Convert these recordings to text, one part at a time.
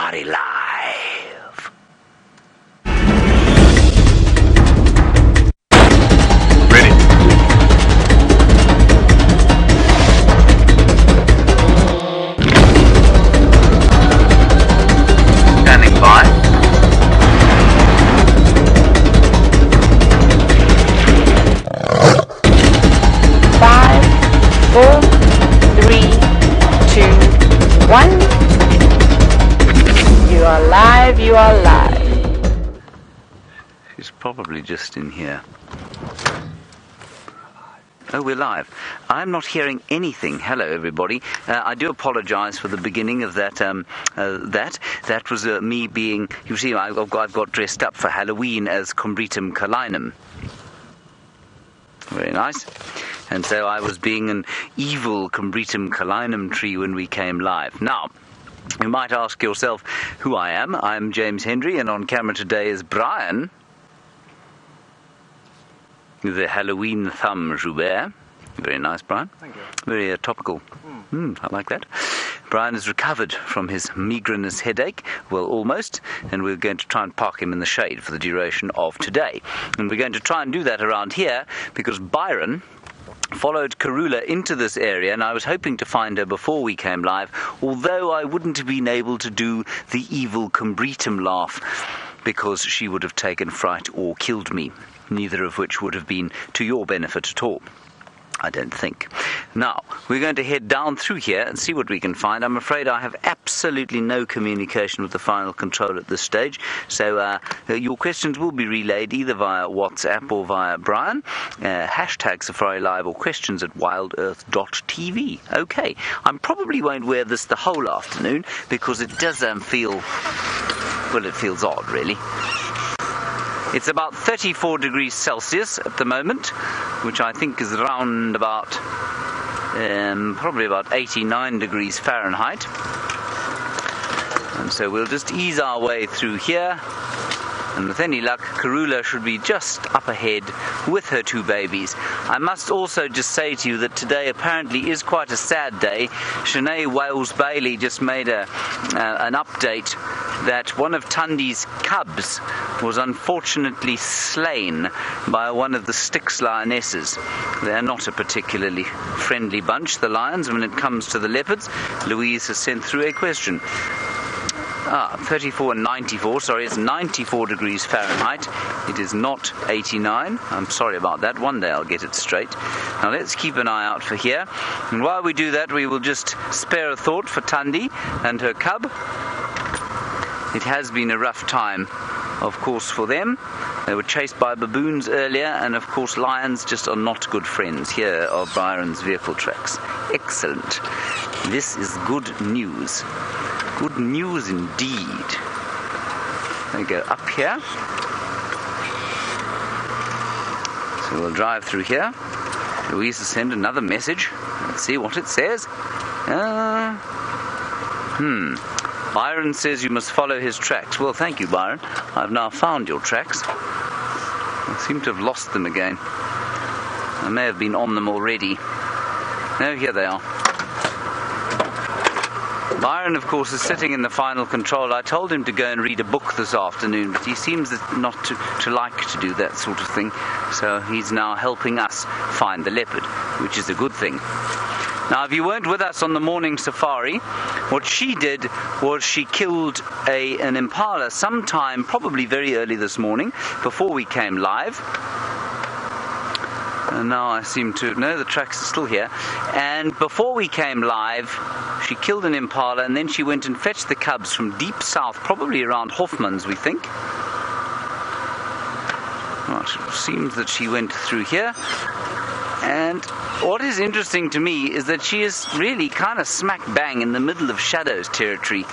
Safari Live. Ready. Standing by. 5, 4, 3, 2, 1. You are live, you are live. She's probably just in here. Oh, we're live. I'm not hearing anything. Hello, everybody. I do apologize for the beginning of that. That was me being... You see, I've got dressed up for Halloween as Combritum Calinum. Very nice. And so I was being an evil Combritum Calinum tree when we came live. Now, you might ask yourself who I am. I'm James Hendry, and on camera today is Brian, the Halloween thumb Joubert. Very nice, Brian. Thank you. Very topical. I like that. Brian has recovered from his migrainous headache, well, almost, and we're going to try and park him in the shade for the duration of today. And we're going to try and do that around here because Byron followed Karula into this area, and I was hoping to find her before we came live, although I wouldn't have been able to do the evil Combritum laugh because she would have taken fright or killed me, neither of which would have been to your benefit at all, I don't think. Now, we're going to head down through here and see what we can find. I'm afraid I have absolutely no communication with the final control at this stage, so your questions will be relayed either via WhatsApp or via Brian, hashtag Safari Live or questions at WildEarthTV. Okay, I probably won't wear this the whole afternoon because it does feel, well, it feels odd, really. It's about 34 degrees Celsius at the moment, which I think is around about, probably about 89 degrees Fahrenheit. And so we'll just ease our way through here. And with any luck, Kurhula should be just up ahead with her two babies. I must also just say to you that today apparently is quite a sad day. Shanae Wales-Bailey just made an update that one of Tundi's cubs was unfortunately slain by one of the Styx lionesses. They're not a particularly friendly bunch, the lions, when it comes to the leopards. Louise has sent through a question. 34 and 94, sorry, it's 94 degrees Fahrenheit. It is not 89. I'm sorry about that. One day I'll get it straight. Now let's keep an eye out for here. And while we do that, we will just spare a thought for Tundi and her cub. It has been a rough time, of course, for them. They were chased by baboons earlier, and of course lions just are not good friends. Here are Byron's vehicle tracks. Excellent. This is good news. Good news indeed. They go up here. So we'll drive through here. Louise has sent another message. Let's see what it says. Byron says you must follow his tracks. Well, thank you, Byron. I've now found your tracks. I seem to have lost them again. I may have been on them already. No, here they are. Byron, of course, is sitting in the final control. I told him to go and read a book this afternoon, but he seems not to like to do that sort of thing. So he's now helping us find the leopard, which is a good thing. Now, if you weren't with us on the morning safari, what she did was she killed an impala sometime, probably very early this morning, before we came live. And now I seem to... No, the tracks are still here. And before we came live, she killed an impala, and then she went and fetched the cubs from deep south, probably around Hoffman's, we think. Well, it seems that she went through here. And what is interesting to me is that she is really kind of smack bang in the middle of Shadow's territory.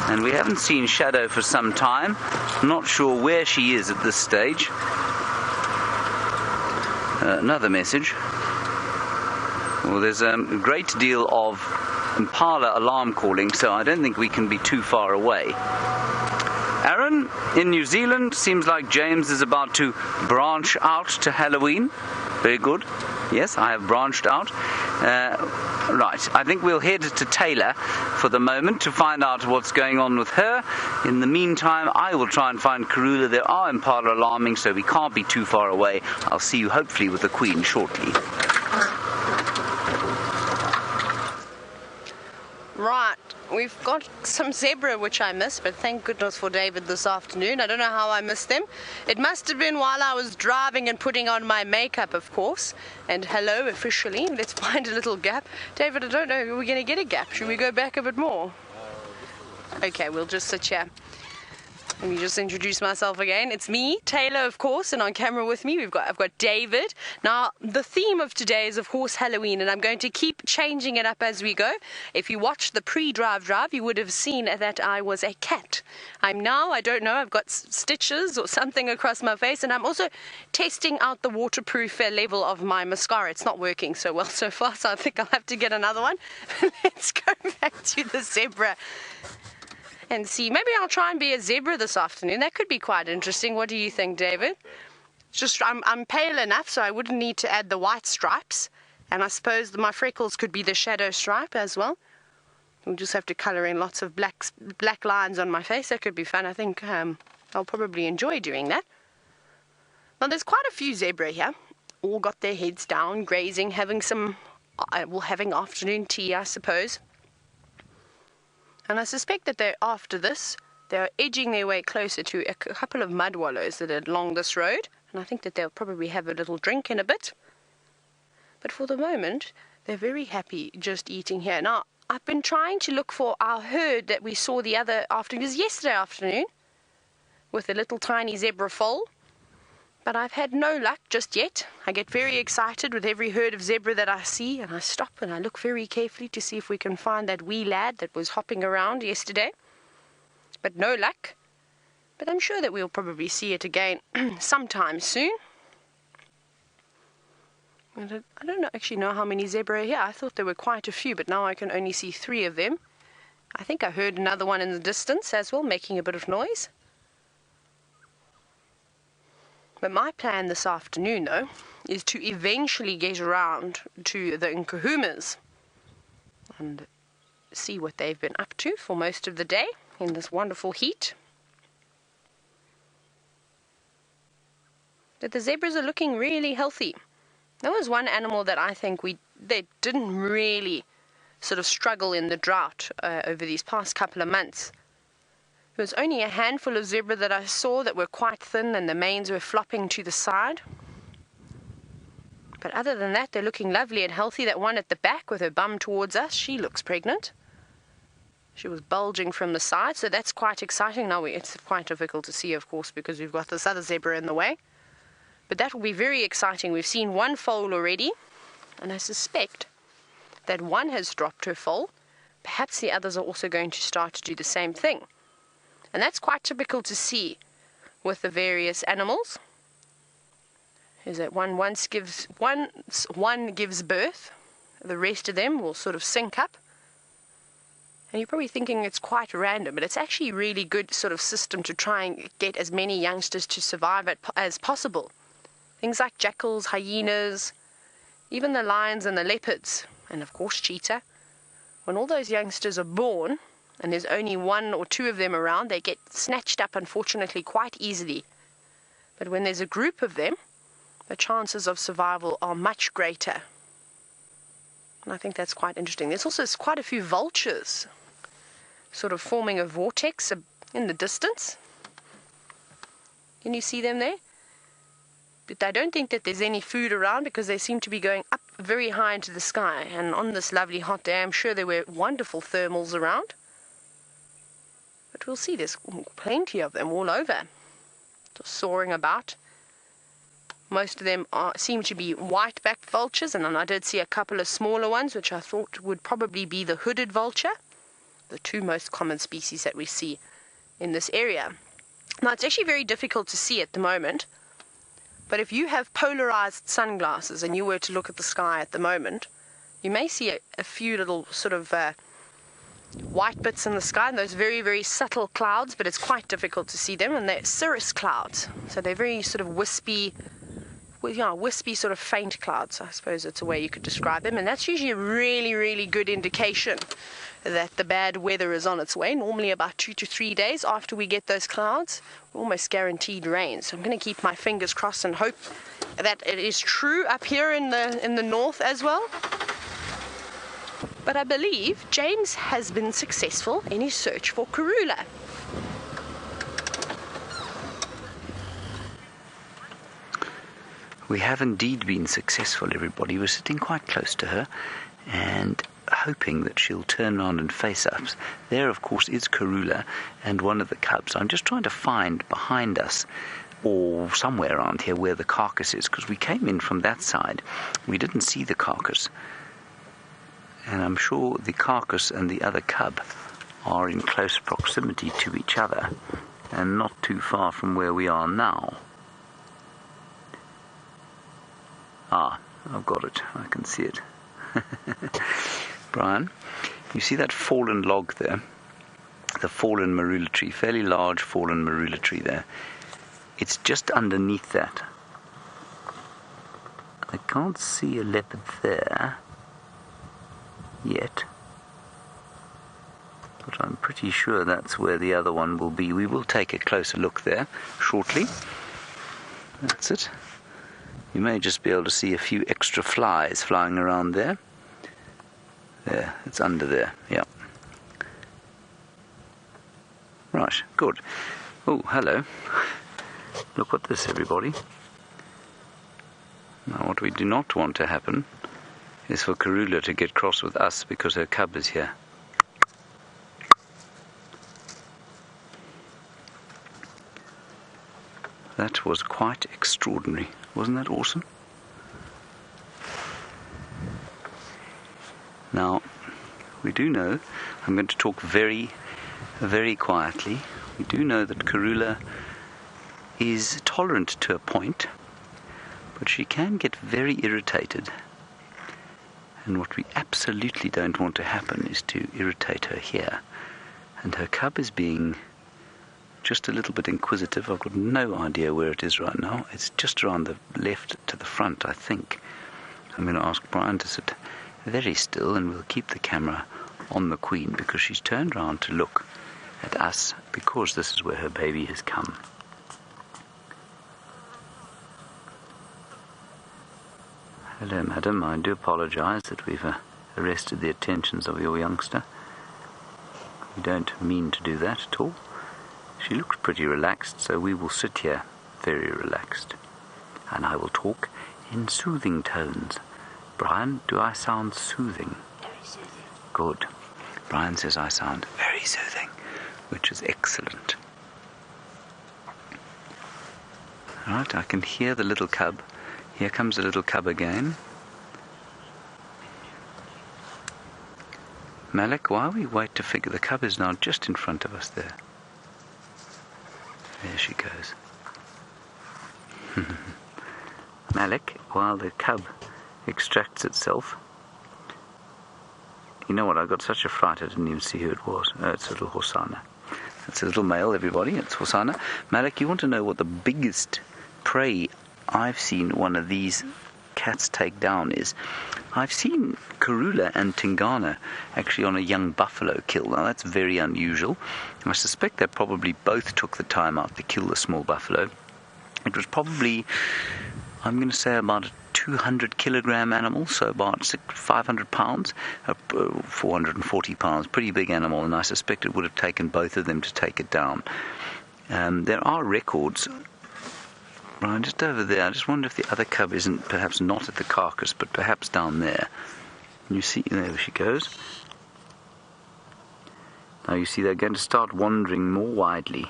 And we haven't seen Shadow for some time. I'm not sure where she is at this stage. Another message. Well, there's a great deal of impala alarm calling, so I don't think we can be too far away. Aaron, in New Zealand, seems like James is about to branch out to Halloween. Very good. Yes, I have branched out. Right, I think we'll head to Taylor for the moment to find out what's going on with her. In the meantime, I will try and find Karula. There are impala alarming, so we can't be too far away. I'll see you hopefully with the Queen shortly. Right, we've got some zebra which I missed, but thank goodness for David this afternoon. I don't know how I missed them. It must have been while I was driving and putting on my makeup, of course. And hello officially. Let's find a little gap. David, I don't know, are we going to get a gap? Should we go back a bit more? Okay, we'll just sit here. Let me just introduce myself again. It's me, Taylor, of course, and on camera with me I've got David. Now, the theme of today is, of course, Halloween, and I'm going to keep changing it up as we go. If you watched the pre-drive, you would have seen that I was a cat. I'm now, I don't know, I've got stitches or something across my face, and I'm also testing out the waterproof level of my mascara. It's not working so well so far, so I think I'll have to get another one. Let's go back to the zebra and see. Maybe I'll try and be a zebra this afternoon. That could be quite interesting. What do you think, David? Just I'm pale enough, so I wouldn't need to add the white stripes. And I suppose my freckles could be the shadow stripe as well. We'll just have to colour in lots of black lines on my face. That could be fun. I think I'll probably enjoy doing that. Now, there's quite a few zebra here. All got their heads down, grazing, having having afternoon tea, I suppose. And I suspect that after this, they're edging their way closer to a couple of mud wallows that are along this road. And I think that they'll probably have a little drink in a bit. But for the moment, they're very happy just eating here. Now, I've been trying to look for our herd that we saw the other afternoon. It was yesterday afternoon, with a little tiny zebra foal. But I've had no luck just yet. I get very excited with every herd of zebra that I see, and I stop and I look very carefully to see if we can find that wee lad that was hopping around yesterday. But no luck. But I'm sure that we'll probably see it again sometime soon. I don't actually know how many zebra are here. I thought there were quite a few, but now I can only see 3 of them. I think I heard another one in the distance as well, making a bit of noise. But my plan this afternoon, though, is to eventually get around to the Nkuhumas and see what they've been up to for most of the day in this wonderful heat. But the zebras are looking really healthy. There was one animal that I think they didn't really sort of struggle in the drought over these past couple of months. There was only a handful of zebra that I saw that were quite thin and the manes were flopping to the side. But other than that, they're looking lovely and healthy. That one at the back with her bum towards us, she looks pregnant. She was bulging from the side, so that's quite exciting. Now, it's quite difficult to see, of course, because we've got this other zebra in the way. But that will be very exciting. We've seen one foal already, and I suspect that one has dropped her foal. Perhaps the others are also going to start to do the same thing. And that's quite typical to see with the various animals. Is that once one gives birth, the rest of them will sort of sync up. And you're probably thinking it's quite random, but it's actually a really good sort of system to try and get as many youngsters to survive as possible. Things like jackals, hyenas, even the lions and the leopards, and of course cheetah. When all those youngsters are born, and there's only 1 or 2 of them around, they get snatched up, unfortunately, quite easily. But when there's a group of them, the chances of survival are much greater. And I think that's quite interesting. There's also quite a few vultures sort of forming a vortex in the distance. Can you see them there? But I don't think that there's any food around because they seem to be going up very high into the sky. And on this lovely hot day, I'm sure there were wonderful thermals around. But we'll see, there's plenty of them all over, just soaring about. Most of them seem to be white-backed vultures, and then I did see a couple of smaller ones, which I thought would probably be the hooded vulture, the 2 most common species that we see in this area. Now, it's actually very difficult to see at the moment, but if you have polarized sunglasses and you were to look at the sky at the moment, you may see a few little sort of white bits in the sky, and those very, very subtle clouds, but it's quite difficult to see them, and they're cirrus clouds, so they're very sort of wispy, wispy sort of faint clouds. I suppose it's a way you could describe them, and that's usually a really, really good indication that the bad weather is on its way. Normally about 2 to 3 days after we get those clouds, we're almost guaranteed rain. So I'm going to keep my fingers crossed and hope that it is true up here in the north as well. But I believe James has been successful in his search for Karula. We have indeed been successful, everybody. We're sitting quite close to her and hoping that she'll turn around and face us. There, of course, is Karula and one of the cubs. I'm just trying to find behind us or somewhere around here where the carcass is, because we came in from that side. We didn't see the carcass. And I'm sure the carcass and the other cub are in close proximity to each other and not too far from where we are now. Ah, I've got it. I can see it. Brian, you see that fallen log there? The fallen marula tree, fairly large fallen marula tree there. It's just underneath that. I can't see a leopard there yet, but I'm pretty sure that's where the other one will be. We will take a closer look there shortly. That's it. You may just be able to see a few extra flies flying around there. There, it's under there, yeah. Right, good. Oh, hello. Look at this, everybody. Now, what we do not want to happen is for Karula to get cross with us because her cub is here. That was quite extraordinary. Wasn't that awesome? Now, we do know, I'm going to talk very, very quietly. We do know that Karula is tolerant to a point, but she can get very irritated. And what we absolutely don't want to happen is to irritate her here. And her cub is being just a little bit inquisitive. I've got no idea where it is right now. It's just around the left to the front, I think. I'm going to ask Brian to sit very still, and we'll keep the camera on the queen because she's turned around to look at us because this is where her baby has come. Hello, madam. I do apologize that we've arrested the attentions of your youngster. We don't mean to do that at all. She looks pretty relaxed, so we will sit here very relaxed. And I will talk in soothing tones. Brian, do I sound soothing? Very soothing. Good. Brian says I sound very soothing, which is excellent. All right, I can hear the little cub. Here comes the little cub again. Malik, while we wait to figure, the cub is now just in front of us there. There she goes. Malik, while the cub extracts itself. You know what, I got such a fright I didn't even see who it was. Oh, it's a little Hosanna. It's a little male, everybody. It's Hosanna. Malik, you want to know what the biggest prey I've seen one of these cats take down is? I've seen Kurhula and Tingana actually on a young buffalo kill. Now that's very unusual. I suspect they probably both took the time out to kill the small buffalo. It was probably, I'm going to say, about a 200 kilogram animal, so about 500 pounds, 440 pounds, pretty big animal, and I suspect it would have taken both of them to take it down. There are records. Right, just over there. I just wonder if the other cub isn't perhaps not at the carcass, but perhaps down there. You see, there she goes. Now you see they're going to start wandering more widely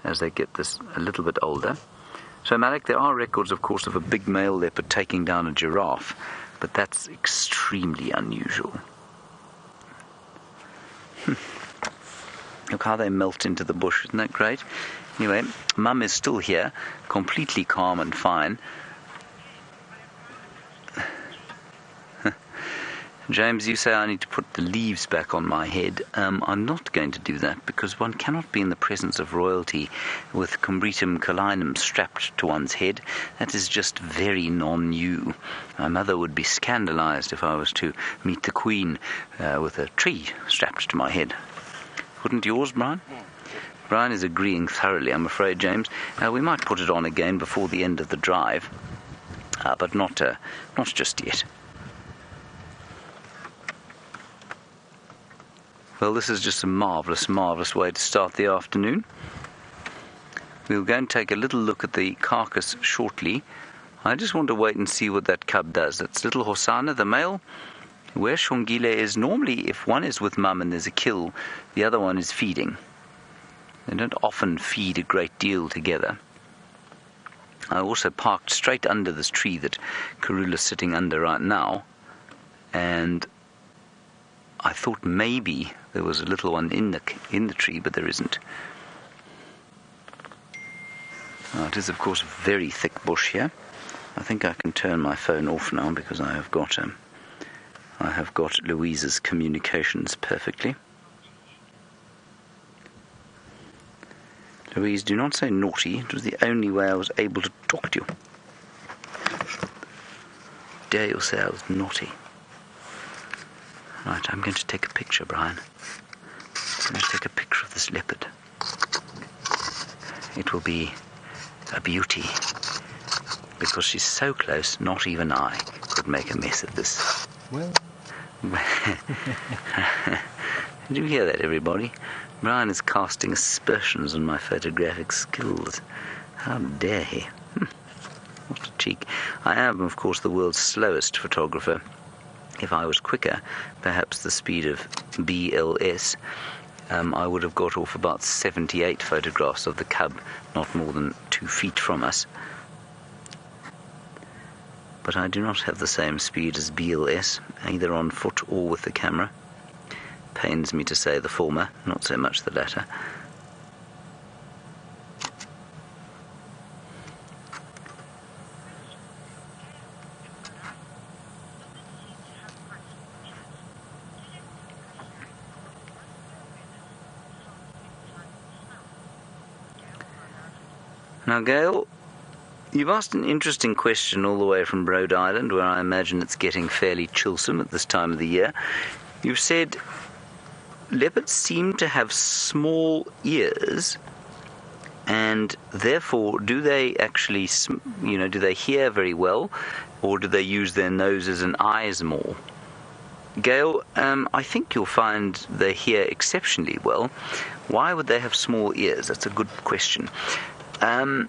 as they get this a little bit older. So, Malik, there are records, of course, of a big male leopard taking down a giraffe, but that's extremely unusual. Look how they melt into the bush. Isn't that great? Anyway, Mum is still here, completely calm and fine. James, you say I need to put the leaves back on my head. I'm not going to do that because one cannot be in the presence of royalty with Combretum calinum strapped to one's head. That is just very non-you. My mother would be scandalized if I was to meet the Queen with a tree strapped to my head. Wouldn't yours, Brian? Brian is agreeing thoroughly, I'm afraid, James. We might put it on again before the end of the drive, but not just yet. Well, this is just a marvellous, marvellous way to start the afternoon. We'll go and take a little look at the carcass shortly. I just want to wait and see what that cub does. That's little Hosana, the male. Where Shongile is, normally if one is with mum and there's a kill, the other one is feeding. They don't often feed a great deal together. I also parked straight under this tree that Karula's sitting under right now, and I thought maybe there was a little one in the tree, but there isn't. It is, of course, a very thick bush here. I think I can turn my phone off now because I have got Louise's communications perfectly. Louise, do not say naughty. It was the only way I was able to talk to you. Dare you say I was naughty? Right, I'm going to take a picture, Brian. I'm going to take a picture of this leopard. It will be a beauty, because she's so close, not even I could make a mess of this. Well. Did you hear that, everybody? Brian is casting aspersions on my photographic skills. How dare he? What a cheek. I am, of course, the world's slowest photographer. If I was quicker, perhaps the speed of BLS, I would have got off about 78 photographs of the cub, not more than 2 feet from us. But I do not have the same speed as BLS, either on foot or with the camera. Pains me to say the former, not so much the latter. Now, Gail, you've asked an interesting question all the way from Rhode Island, where I imagine it's getting fairly chillsome at this time of the year. You've said leopards seem to have small ears, and therefore, do they actually, do they hear very well, or do they use their noses and eyes more? Gail, I think you'll find they hear exceptionally well. Why would they have small ears? That's a good question. Why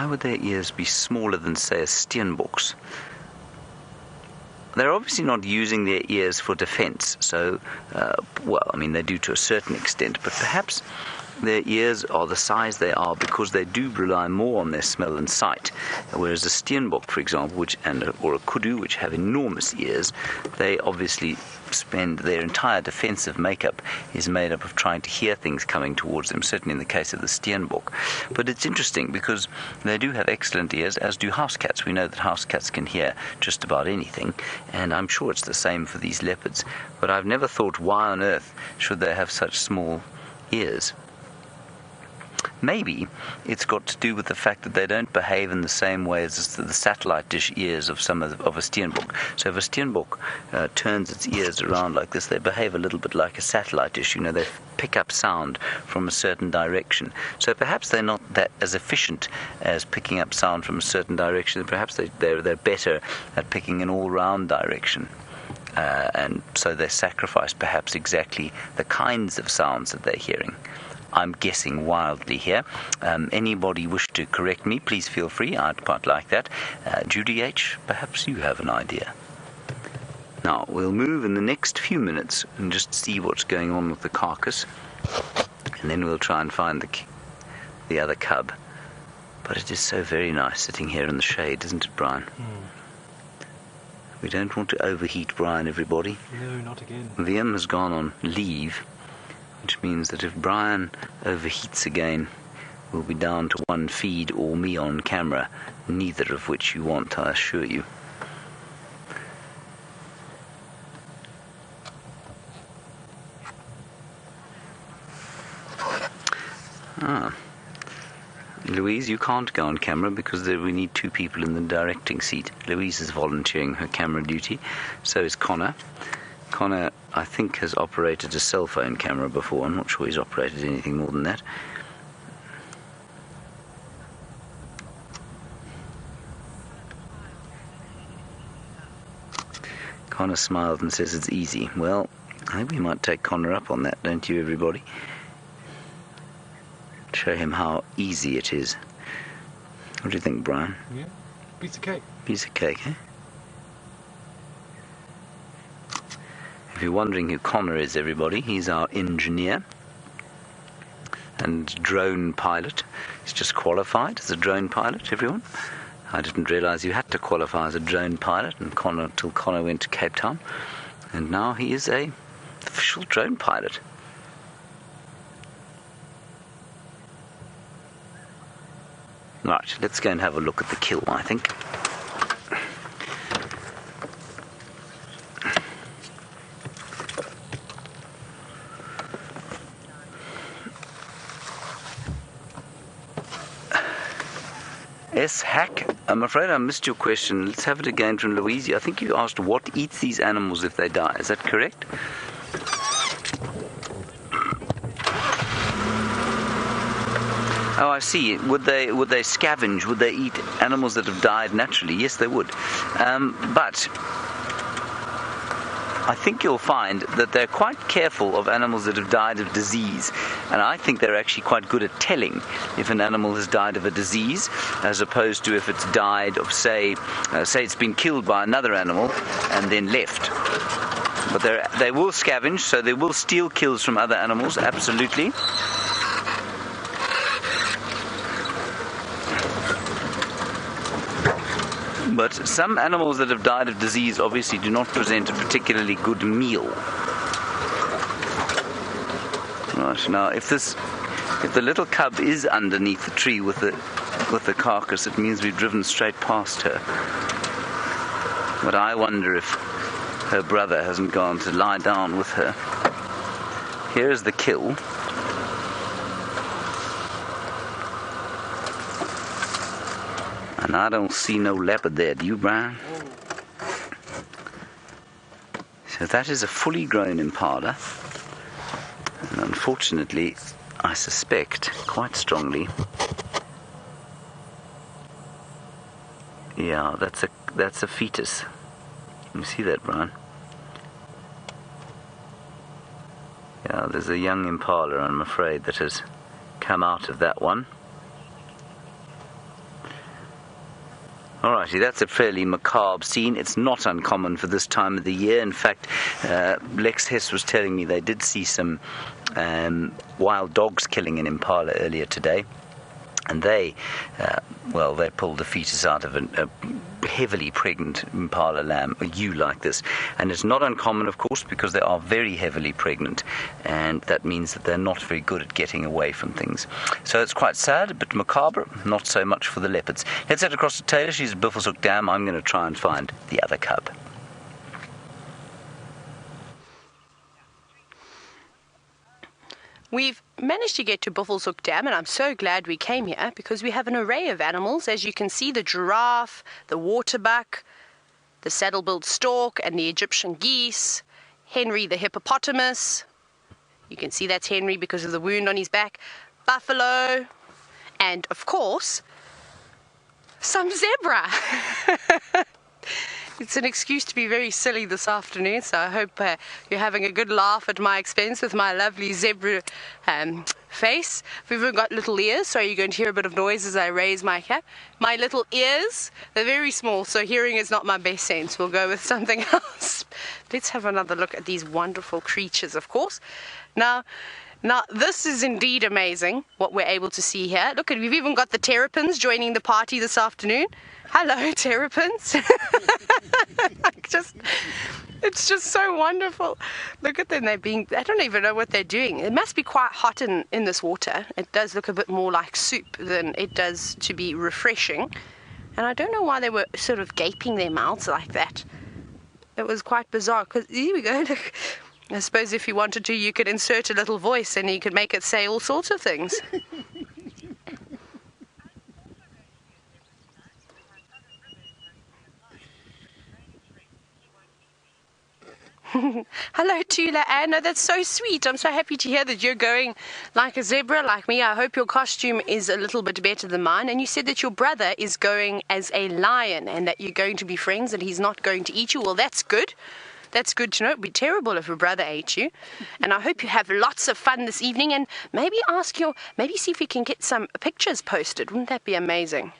would their ears be smaller than, say, a steenbok's? They're obviously not using their ears for defense, so, they do to a certain extent, but perhaps their ears are the size they are because they do rely more on their smell and sight, whereas a steenbok, for example, or a kudu, which have enormous ears, they obviously spend their entire defensive makeup is made up of trying to hear things coming towards them, certainly in the case of the steenbok. But it's interesting because they do have excellent ears, as do house cats. We know that house cats can hear just about anything, and I'm sure it's the same for these leopards. But I've never thought, why on earth should they have such small ears? Maybe it's got to do with the fact that they don't behave in the same way as the satellite dish ears of a steenbok. So if a steenbok turns its ears around like this, they behave a little bit like a satellite dish. They pick up sound from a certain direction. So perhaps they're not that as efficient as picking up sound from a certain direction. Perhaps they're better at picking an all-round direction. And so they sacrifice perhaps exactly the kinds of sounds that they're hearing. I'm guessing wildly here. Anybody wish to correct me, please feel free. I'd quite like that. Judy H., perhaps you have an idea. Now, we'll move in the next few minutes and just see what's going on with the carcass. And then we'll try and find the other cub. But it is so very nice sitting here in the shade, isn't it, Brian? We don't want to overheat Brian, everybody. No, not again. Liam has gone on leave, which means that if Brian overheats again, we'll be down to one feed or me on camera, neither of which you want, I assure you. Ah. Louise, you can't go on camera because we need 2 people in the directing seat. Louise is volunteering her camera duty. So is Connor. Connor, I think, has operated a cell phone camera before. I'm not sure he's operated anything more than that. Connor smiled and says it's easy. Well, I think we might take Connor up on that, don't you, everybody? Show him how easy it is. What do you think, Brian? Yeah, piece of cake. Piece of cake, eh? If you're wondering who Connor is, everybody, he's our engineer and drone pilot. He's just qualified as a drone pilot, everyone. I didn't realise you had to qualify as a drone pilot until Connor went to Cape Town. And now he is a official drone pilot. Right, let's go and have a look at the kill, I think. Hack, I'm afraid I missed your question. Let's have it again from Louise. I think you asked what eats these animals if they die. Is that correct? Oh, I see. Would they scavenge? Would they eat animals that have died naturally? Yes, they would. But I think you'll find that they're quite careful of animals that have died of disease. And I think they're actually quite good at telling if an animal has died of a disease, as opposed to if it's died of, say it's been killed by another animal and then left. But they will scavenge, so they will steal kills from other animals, absolutely. But some animals that have died of disease obviously do not present a particularly good meal. Right, now if the little cub is underneath the tree with the carcass, it means we've driven straight past her. But I wonder if her brother hasn't gone to lie down with her. Here's the kill. And I don't see no leopard there, do you, Brian? So that is a fully grown impala. And unfortunately, I suspect, quite strongly, yeah, that's a fetus. You see that, Brian? Yeah, there's a young impala, I'm afraid, that has come out of that one. Alrighty, that's a fairly macabre scene. It's not uncommon for this time of the year. In fact, Lex Hess was telling me they did see some wild dogs killing an impala earlier today. And they pulled a fetus out of a heavily pregnant impala lamb, a ewe like this. And it's not uncommon, of course, because they are very heavily pregnant. And that means that they're not very good at getting away from things. So it's quite sad, but macabre, not so much for the leopards. Let's head across to Taylor. She's at Buffelshoek Dam. I'm going to try and find the other cub. We've managed to get to Buffelshoek Dam, and I'm so glad we came here because we have an array of animals. As you can see, the giraffe, the waterbuck, the saddle-billed stork, and the Egyptian geese, Henry the hippopotamus. You can see that's Henry because of the wound on his back, buffalo, and, of course, some zebra. It's an excuse to be very silly this afternoon, so I hope you're having a good laugh at my expense with my lovely zebra face. We've even got little ears, so you're going to hear a bit of noise as I raise my cap. My little ears, they're very small, so hearing is not my best sense. We'll go with something else. Let's have another look at these wonderful creatures, of course. Now, this is indeed amazing, what we're able to see here. Look, we've even got the terrapins joining the party this afternoon. Hello, terrapins. It's just so wonderful. Look at them. I don't even know what they're doing. It must be quite hot in this water. It does look a bit more like soup than it does to be refreshing. And I don't know why they were sort of gaping their mouths like that. It was quite bizarre. Because here we go. Look. I suppose if you wanted to, you could insert a little voice and you could make it say all sorts of things. Hello, Tula Anna. That's so sweet. I'm so happy to hear that you're going like a zebra, like me. I hope your costume is a little bit better than mine. And you said that your brother is going as a lion and that you're going to be friends and he's not going to eat you. Well, that's good. That's good to know. It would be terrible if your brother ate you. And I hope you have lots of fun this evening. And maybe see if we can get some pictures posted. Wouldn't that be amazing?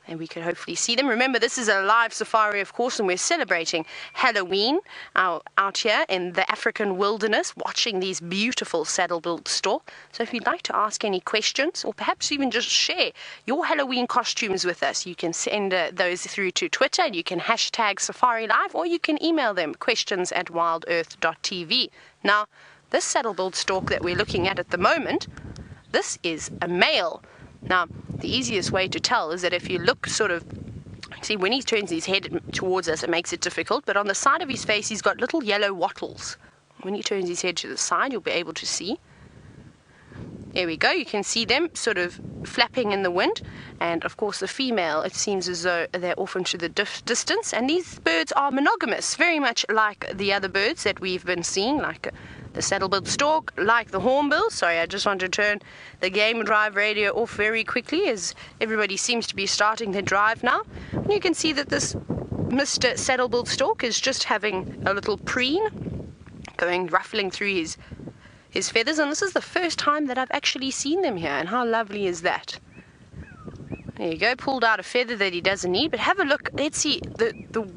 And we could hopefully see them. Remember, this is a live safari, of course, and we're celebrating Halloween out here in the African wilderness, watching these beautiful saddle-billed stork. So if you'd like to ask any questions, or perhaps even just share your Halloween costumes with us, you can send those through to Twitter, and you can hashtag Safari Live, or you can email them, questions@WildEarth.tv. Now, this saddle-billed stork that we're looking at the moment, this is a male. Now, the easiest way to tell is that if you look see when he turns his head towards us, it makes it difficult, but on the side of his face, he's got little yellow wattles. When he turns his head to the side, you'll be able to see. There we go. You can see them sort of flapping in the wind. And, of course, the female, it seems as though they're off into the distance. And these birds are monogamous, very much like the other birds that we've been seeing, like the saddle-billed stork, like the hornbill. Sorry, I just want to turn the game drive radio off very quickly as everybody seems to be starting their drive now. And you can see that this Mr. Saddle-billed stork is just having a little preen, ruffling through his feathers. And this is the first time that I've actually seen them here. And how lovely is that? There you go, pulled out a feather that he doesn't need. But have a look. Let's see, the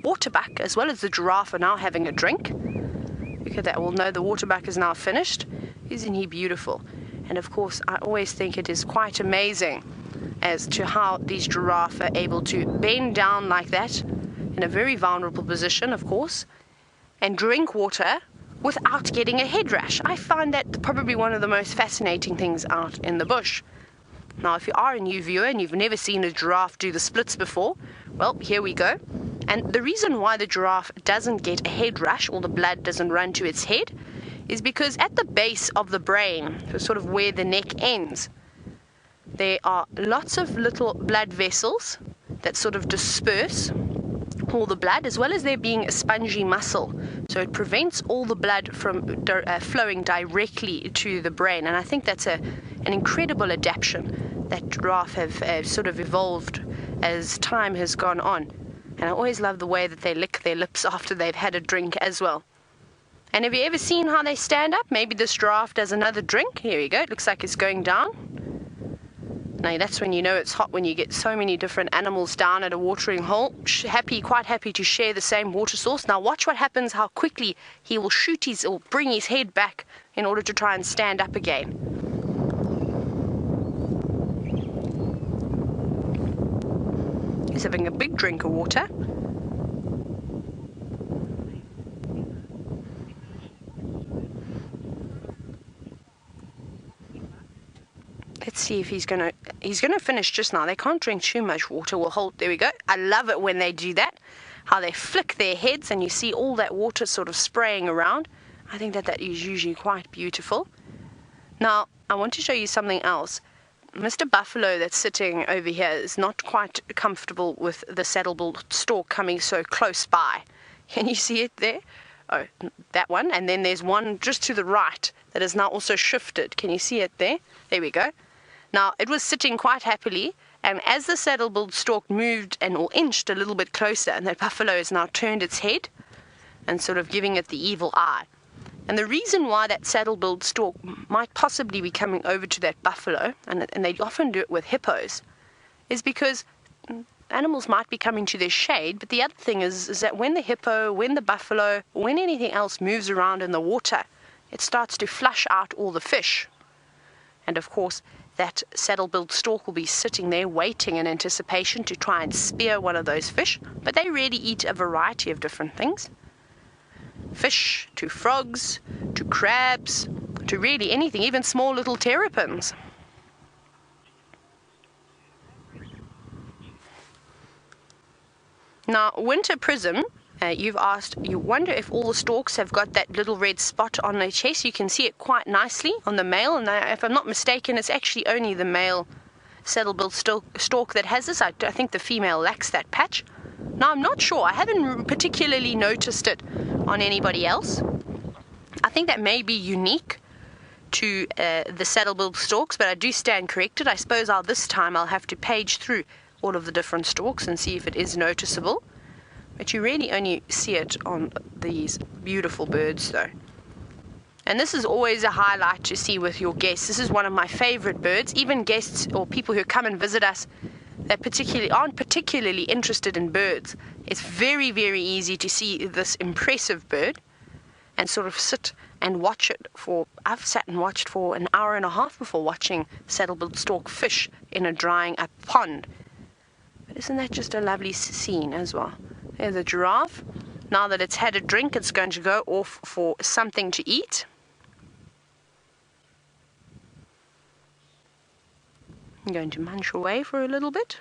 waterbuck as well as the giraffe are now having a drink. Look at that. Well, no, the waterbuck is now finished. Isn't he beautiful? And of course, I always think it is quite amazing as to how these giraffe are able to bend down like that in a very vulnerable position, of course, and drink water without getting a head rash. I find that probably one of the most fascinating things out in the bush. Now, if you are a new viewer and you've never seen a giraffe do the splits before, well, here we go. And the reason why the giraffe doesn't get a head rush or the blood doesn't run to its head is because at the base of the brain, so sort of where the neck ends, there are lots of little blood vessels that sort of disperse all the blood, as well as there being a spongy muscle. So it prevents all the blood from flowing directly to the brain. And I think that's an incredible adaptation that giraffe have sort of evolved as time has gone on. And I always love the way that they lick their lips after they've had a drink as well. And have you ever seen how they stand up? Maybe this giraffe does another drink. Here we go. It looks like it's going down. Now, that's when you know it's hot, when you get so many different animals down at a watering hole. Quite happy to share the same water source. Now, watch what happens, how quickly he will bring his head back in order to try and stand up again. He's having a big drink of water. Let's see if he's gonna finish just now. They can't drink too much water. We'll hold. There we go. I love it when they do that. How they flick their heads and you see all that water sort of spraying around. I think that is usually quite beautiful. Now, I want to show you something else. Mr. Buffalo that's sitting over here is not quite comfortable with the saddle-billed stork coming so close by. Can you see it there? Oh, that one. And then there's one just to the right that is now also shifted. Can you see it there? There we go. Now, it was sitting quite happily, and as the saddle-billed stork moved or inched a little bit closer, and that buffalo has now turned its head and sort of giving it the evil eye. And the reason why that saddle-billed stork might possibly be coming over to that buffalo, and they often do it with hippos, is because animals might be coming to their shade, but the other thing is that when the hippo, when the buffalo, when anything else moves around in the water, it starts to flush out all the fish. And of course, that saddle-billed stork will be sitting there waiting in anticipation to try and spear one of those fish, but they really eat a variety of different things. Fish, to frogs, to crabs, to really anything, even small little terrapins. Now, winter prism You've asked, you wonder if all the storks have got that little red spot on their chest. You can see it quite nicely on the male, and if I'm not mistaken, it's actually only the male saddle-billed stork that has this. I think the female lacks that patch. Now, I'm not sure. I haven't particularly noticed it on anybody else. I think that may be unique to the saddle-billed storks, but I do stand corrected. I suppose this time I'll have to page through all of the different storks and see if it is noticeable. But you really only see it on these beautiful birds, though. And this is always a highlight to see with your guests. This is one of my favorite birds. Even guests or people who come and visit us that aren't particularly interested in birds, it's very, very easy to see this impressive bird and sort of sit and watch it I've sat and watched for an hour and a half before watching saddle-billed stork fish in a drying up pond. But isn't that just a lovely scene as well? There's a giraffe. Now that it's had a drink, it's going to go off for something to eat. I'm going to munch away for a little bit.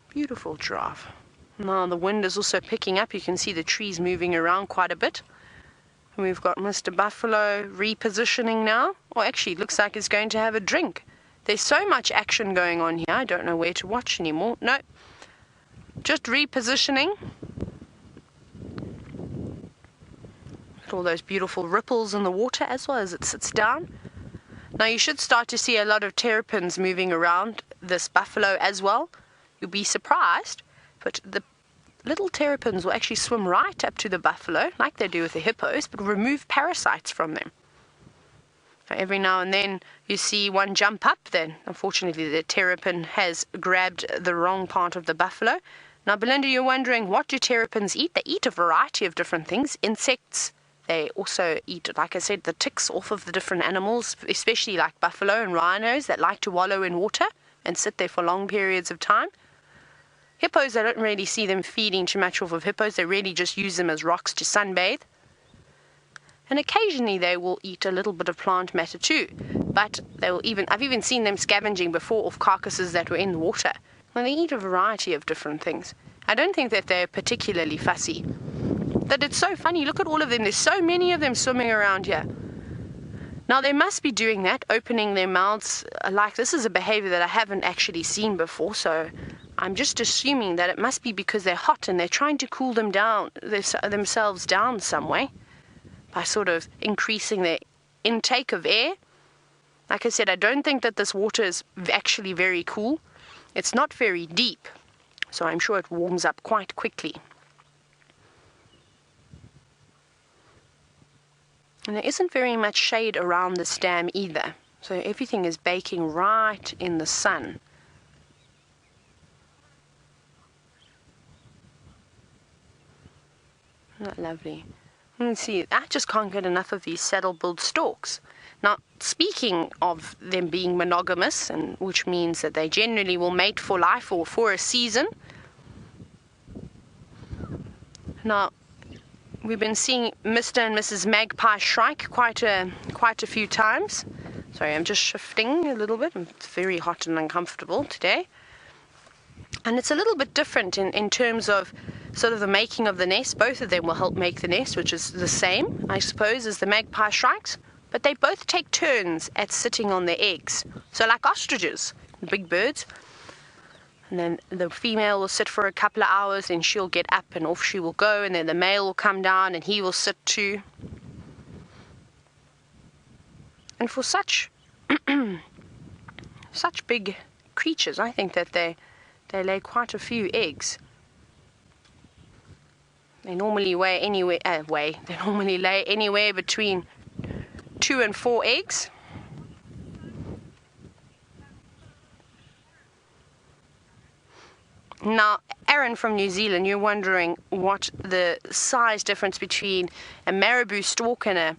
Beautiful giraffe. Now the wind is also picking up. You can see the trees moving around quite a bit. And we've got Mr. Buffalo repositioning now. Or actually, it looks like it's going to have a drink. There's so much action going on here. I don't know where to watch anymore. No, just repositioning. All those beautiful ripples in the water as well as it sits down. Now you should start to see a lot of terrapins moving around this buffalo as well. You'll be surprised, but the little terrapins will actually swim right up to the buffalo, like they do with the hippos, but remove parasites from them. Every now and then you see one jump up, then unfortunately the terrapin has grabbed the wrong part of the buffalo. Now Belinda, you're wondering, what do terrapins eat? They eat a variety of different things. Insects. They also eat, like I said, the ticks off of the different animals, especially like buffalo and rhinos that like to wallow in water and sit there for long periods of time. Hippos, I don't really see them feeding too much off of hippos. They really just use them as rocks to sunbathe. And occasionally they will eat a little bit of plant matter too. But I've even seen them scavenging before off carcasses that were in the water. Well, they eat a variety of different things. I don't think that they're particularly fussy. That it's so funny, look at all of them. There's so many of them swimming around here. Now they must be doing that, opening their mouths like this is a behavior that I haven't actually seen before, so I'm just assuming that it must be because they're hot and they're trying to cool them down, themselves down some way by sort of increasing their intake of air. Like I said, I don't think that this water is actually very cool. It's not very deep, so I'm sure it warms up quite quickly. And there isn't very much shade around this dam either, so everything is baking right in the sun. Isn't that lovely? You can see, I just can't get enough of these saddle-billed storks. Now, speaking of them being monogamous, and which means that they generally will mate for life or for a season. Now, we've been seeing Mr. and Mrs. Magpie shrike quite a few times. Sorry, I'm just shifting a little bit. It's very hot and uncomfortable today. And it's a little bit different in terms of sort of the making of the nest. Both of them will help make the nest, which is the same, I suppose, as the magpie shrikes. But they both take turns at sitting on their eggs. So like ostriches, big birds. And then the female will sit for a couple of hours, and she'll get up and off she will go, and then the male will come down and he will sit too. And for such big creatures, I think that they lay quite a few eggs. They normally lay anywhere between 2 and 4 eggs. Now, Aaron from New Zealand, you're wondering what the size difference between a marabou stork and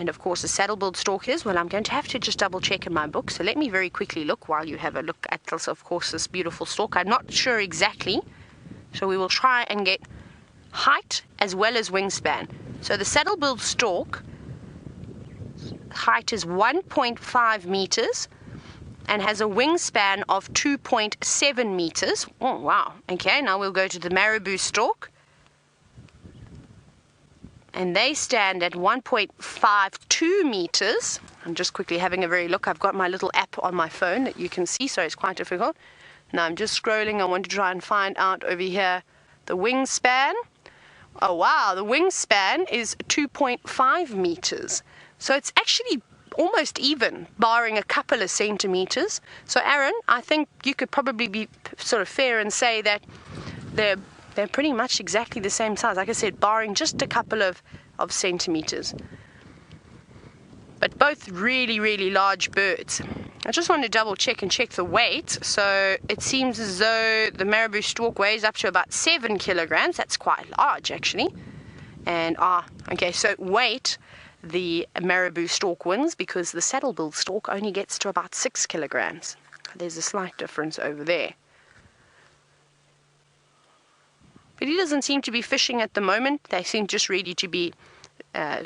of course a saddle-billed stork is. Well, I'm going to have to just double check in my book, so let me very quickly look while you have a look at this, of course, this beautiful stork. I'm not sure exactly, so we will try and get height as well as wingspan. So the saddle-billed stork height is 1.5 meters, and has a wingspan of 2.7 meters. Oh, wow. Okay, now we'll go to the marabou stork. And they stand at 1.52 meters. I'm just quickly having a very look. I've got my little app on my phone that you can see, so it's quite difficult. Now I'm just scrolling. I want to try and find out over here the wingspan. Oh, wow. The wingspan is 2.5 meters. So it's actually almost even, barring a couple of centimeters. So, Aaron, I think you could probably be sort of fair and say that they're pretty much exactly the same size. Like I said, barring just a couple of centimeters. But both really, really large birds. I just want to double check and check the weight. So it seems as though the marabou stork weighs up to about 7 kilograms. That's quite large, actually. And, okay, so weight, the marabou stork wins because the saddle-billed stork only gets to about 6 kilograms. There's a slight difference over there. But he doesn't seem to be fishing at the moment. They seem just ready to be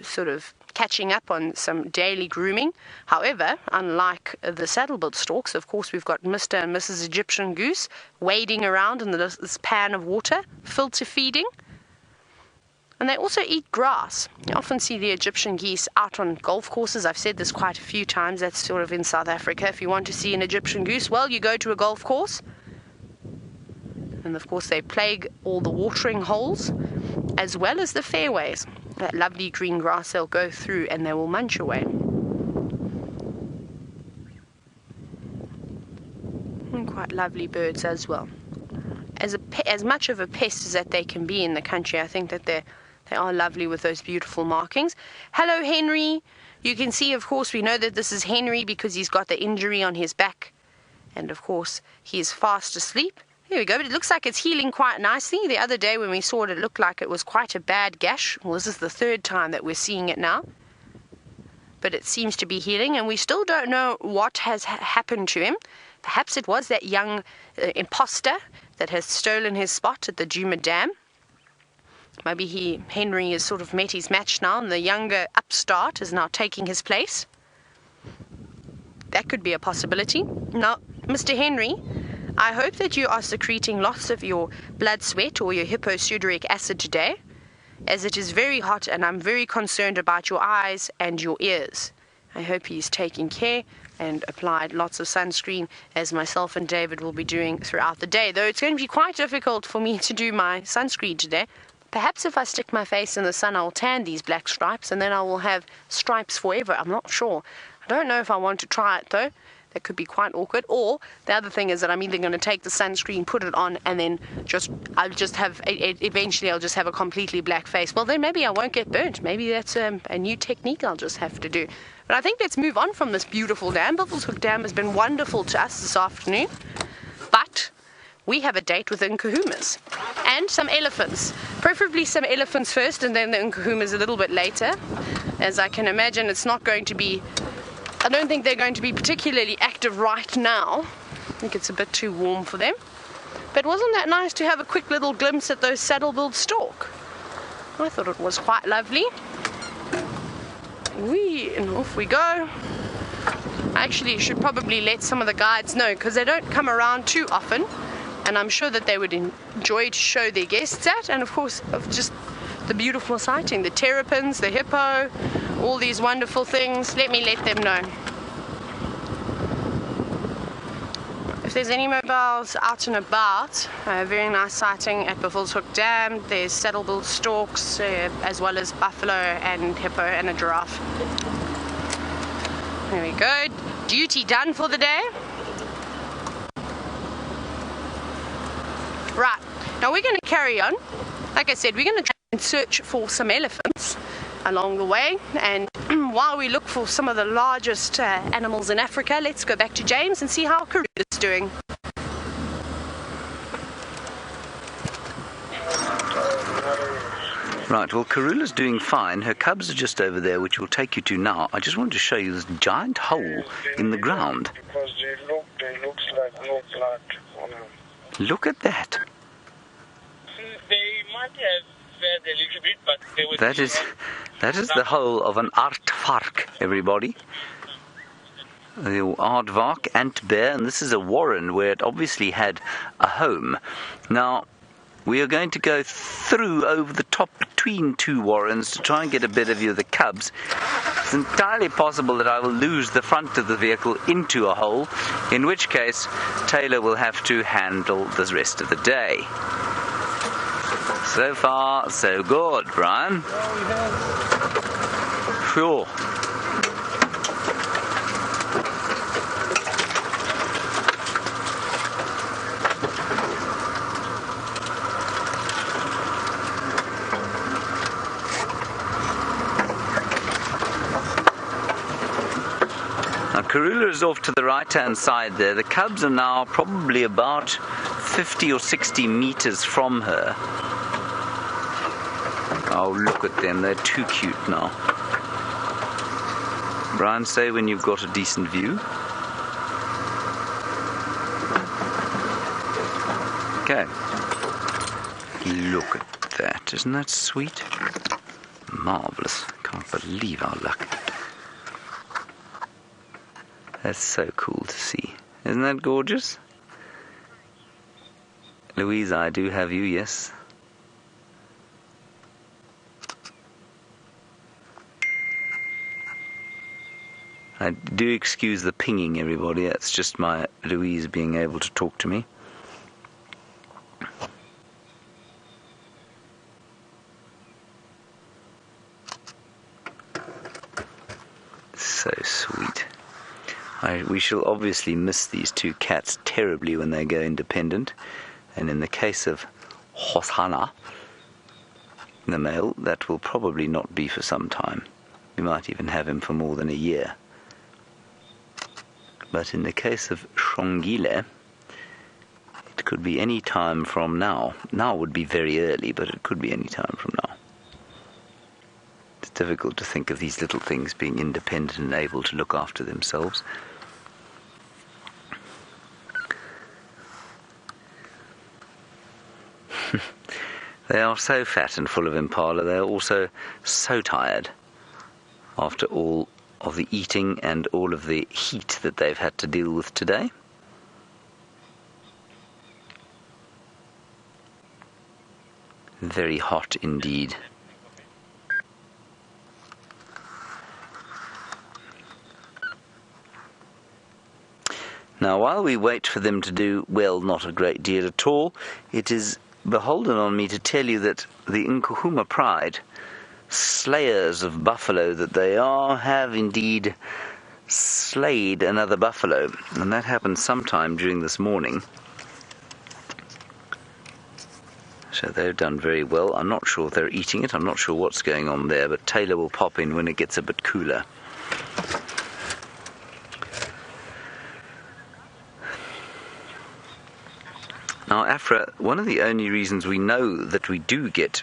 sort of catching up on some daily grooming. However, unlike the saddle-billed storks, of course, we've got Mr. and Mrs. Egyptian goose wading around in this pan of water, filter feeding. And they also eat grass. You often see the Egyptian geese out on golf courses. I've said this quite a few times. That's sort of in South Africa. If you want to see an Egyptian goose, well, you go to a golf course. And of course, they plague all the watering holes as well as the fairways. That lovely green grass they'll go through and they will munch away. And quite lovely birds as well. As much of a pest as that they can be in the country, I think that they are lovely with those beautiful markings. Hello, Henry. You can see, of course, we know that this is Henry because he's got the injury on his back. And, of course, he is fast asleep. There we go, but it looks like it's healing quite nicely. The other day when we saw it, it looked like it was quite a bad gash. Well, this is the third time that we're seeing it now. But it seems to be healing, and we still don't know what has happened to him. Perhaps it was that young imposter that has stolen his spot at the Djuma Dam. Maybe Henry has sort of met his match now, and the younger upstart is now taking his place. That could be a possibility. Now, Mr. Henry, I hope that you are secreting lots of your blood sweat or your hyposudoric acid today, as it is very hot and I'm very concerned about your eyes and your ears. I hope he's taking care and applied lots of sunscreen, as myself and David will be doing throughout the day, though it's going to be quite difficult for me to do my sunscreen today. Perhaps if I stick my face in the sun, I'll tan these black stripes and then I will have stripes forever. I'm not sure. I don't know if I want to try it, though. That could be quite awkward. Or the other thing is that I'm either going to take the sunscreen, put it on, and then eventually I'll just have a completely black face. Well, then maybe I won't get burnt. Maybe that's a new technique I'll just have to do. But I think let's move on from this beautiful dam. Buffelshoek Dam has been wonderful to us this afternoon. But we have a date with the Nkuhumas and some elephants. Preferably some elephants first and then the Nkuhumas a little bit later. As I can imagine, it's not going to be... I don't think they're going to be particularly active right now. I think it's a bit too warm for them. But wasn't that nice to have a quick little glimpse at those saddle-billed stork? I thought it was quite lovely. And off we go. I actually should probably let some of the guides know because they don't come around too often. And I'm sure that they would enjoy to show their guests that. And of course, of just the beautiful sighting, the terrapins, the hippo, all these wonderful things. Let me let them know. If there's any mobiles out and about, a very nice sighting at Buffelshoek Dam. There's saddle-billed storks, as well as buffalo and hippo and a giraffe. There we go. Duty done for the day. Right, now we're going to carry on. Like I said, we're going to try and search for some elephants along the way, and while we look for some of the largest animals in Africa, let's go back to James and see how Karula is doing. Right, well, Karula's doing fine. Her cubs are just over there, which we'll take you to now. I just wanted to show you this giant hole in the ground. Because they look like no blood on them. Look at that. They might have fed a little bit, but they would... That is the hole of an aardvark, everybody. the aardvark, ant bear, and this is a warren where it obviously had a home. Now, we are going to go through over the top between two warrens to try and get a better view of the cubs. It's entirely possible that I will lose the front of the vehicle into a hole, in which case Taylor will have to handle the rest of the day. So far, so good, Brian. Sure. Now, Karula is off to the right-hand side there. The cubs are now probably about 50 or 60 meters from her. Oh, look at them. They're too cute now. Brian, say when you've got a decent view. Okay. Look at that. Isn't that sweet? Marvellous. Can't believe our luck. That's so cool to see. Isn't that gorgeous? Louise, I do have you, yes. I do excuse the pinging, everybody. That's just my Louise being able to talk to me. So sweet. We shall obviously miss these two cats terribly when they go independent. And in the case of Hosana, the male, that will probably not be for some time. We might even have him for more than a year. But in the case of Shongile, it could be any time from now. Now would be very early, but it could be any time from now. It's difficult to think of these little things being independent and able to look after themselves. They are so fat and full of impala. They are also so tired after all of the eating and all of the heat that they've had to deal with today. Very hot indeed. Now, while we wait for them to do, well, not a great deal at all, it is beholden on me to tell you that the Nkuhuma pride, slayers of buffalo that they are, have indeed slayed another buffalo, and that happened sometime during this morning. So they've done very well. I'm not sure if they're eating it. I'm not sure what's going on there, but Taylor will pop in when it gets a bit cooler. Now, Afra, one of the only reasons we know that we do get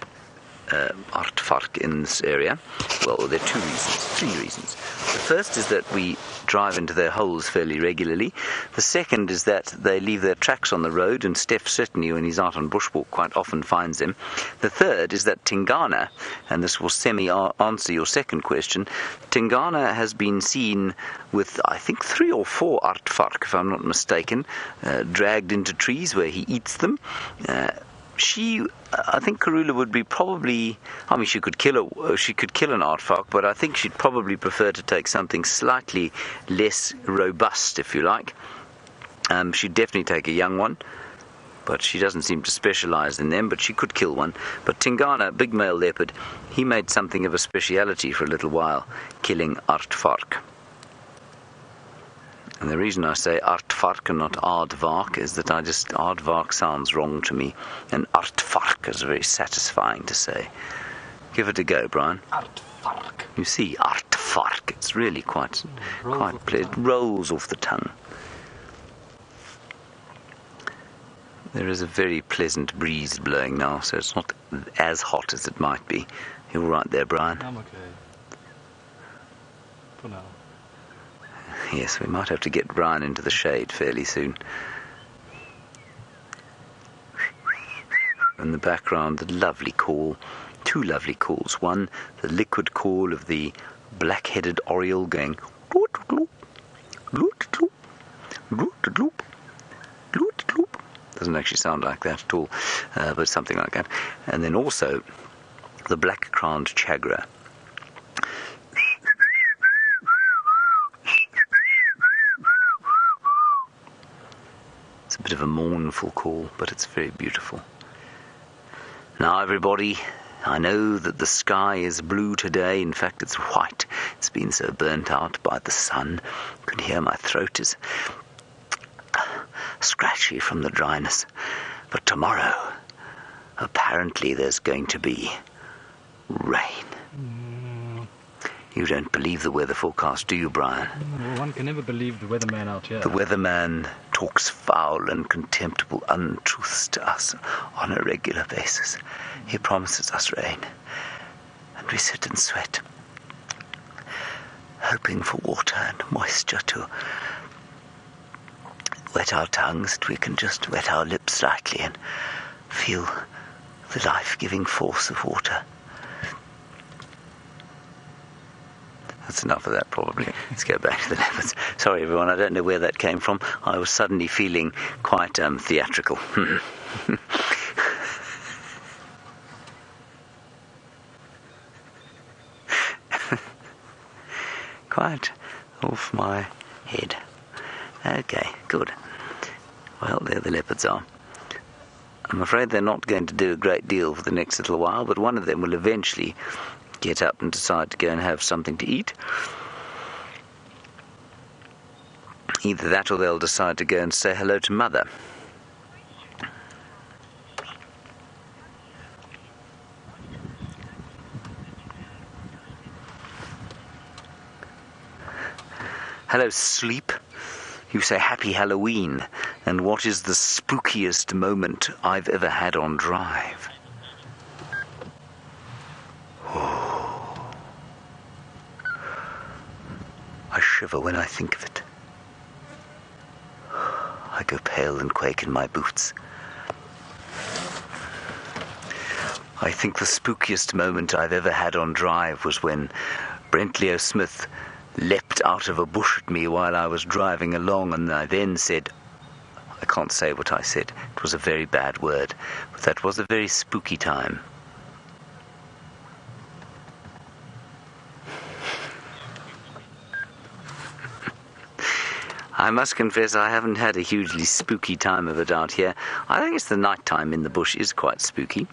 aardvark in this area, well, there are three reasons. The first is that we drive into their holes fairly regularly. The second is that they leave their tracks on the road, and Steph certainly, when he's out on bushwalk, quite often finds them. The third is that Tingana, and this will semi-answer your second question, Tingana has been seen with, I think, 3 or 4 aardvark, if I'm not mistaken, dragged into trees where he eats them. I think Karula would be probably, I mean, she could kill an aardvark, but I think she'd probably prefer to take something slightly less robust, if you like. She'd definitely take a young one, but she doesn't seem to specialize in them, but she could kill one. But Tingana, big male leopard, he made something of a speciality for a little while, killing aardvark. And the reason I say aardvark and not aardvark is that aardvark sounds wrong to me, and aardvark is very satisfying to say. Give it a go, Brian. Aardvark. You see, aardvark, it's really quite it rolls off the tongue. There is a very pleasant breeze blowing now, so it's not as hot as it might be. You all right there, Brian? I'm okay. For now. Yes, we might have to get Brian into the shade fairly soon. In the background, the lovely call, 2 lovely calls. One, the liquid call of the black-headed oriole going, Gloot-gloop. Gloot-gloop. Gloot-gloop. Doesn't actually sound like that at all, but something like that. And then also the black-crowned chagra. It's a bit of a mournful call, but it's very beautiful. Now, everybody, I know that the sky is blue today. In fact, it's white. It's been so burnt out by the sun. You can hear my throat is scratchy from the dryness. But tomorrow, apparently there's going to be rain. You don't believe the weather forecast, do you, Brian? Well, one can never believe the weatherman out here. The weatherman talks foul and contemptible untruths to us on a regular basis. He promises us rain, and we sit and sweat, hoping for water and moisture to wet our tongues, that we can just wet our lips slightly and feel the life-giving force of water. That's enough of that, probably. Let's go back to the leopards. Sorry, everyone, I don't know where that came from. I was suddenly feeling quite theatrical. Quite off my head. Okay, good. Well, there the leopards are. I'm afraid they're not going to do a great deal for the next little while, but one of them will eventually get up and decide to go and have something to eat. Either that or they'll decide to go and say hello to Mother. Hello, sleep. You say happy Halloween. And what is the spookiest moment I've ever had on drive? I shiver when I think of it. I go pale and quake in my boots. I think the spookiest moment I've ever had on drive was when Leo Smith leapt out of a bush at me while I was driving along, and I then said, I can't say what I said, it was a very bad word, but that was a very spooky time. I must confess I haven't had a hugely spooky time of it out here. I think it's the night time in the bush is quite spooky.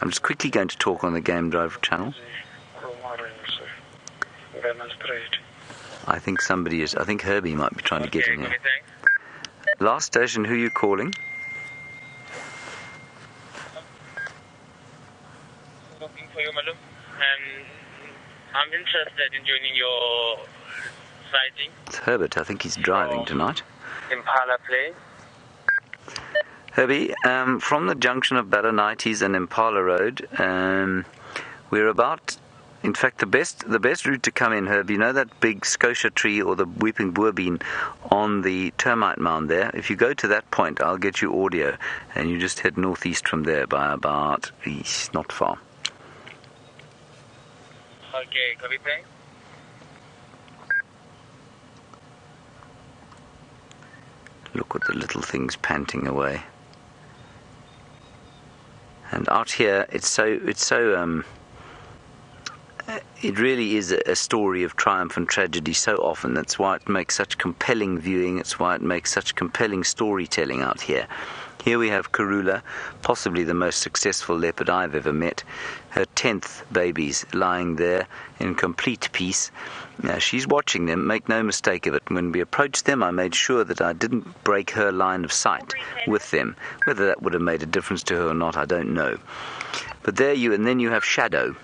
I'm just quickly going to talk on the Game Drive channel. I think I think Herbie might be trying to get in here. Last station, who are you calling? Looking for you, madam. I'm interested in joining your sighting. It's Herbert. I think he's driving tonight. Impala play. Herbie, from the junction of Ballanites and Impala Road, we're about... In fact, the best route to come in, Herb, you know that big scotia tree or the weeping boerbean on the termite mound there? If you go to that point, I'll get you audio, and you just head northeast from there by about east, not far. Okay, copy, thanks. Look at the little things panting away. And out here, it really is a story of triumph and tragedy so often. That's why it makes such compelling viewing. It's why it makes such compelling storytelling out here. Here we have Karula, possibly the most successful leopard I've ever met. Her 10th babies lying there in complete peace. Now, she's watching them, make no mistake of it. When we approached them, I made sure that I didn't break her line of sight with them. Whether that would have made a difference to her or not, I don't know. But and then you have Shadow,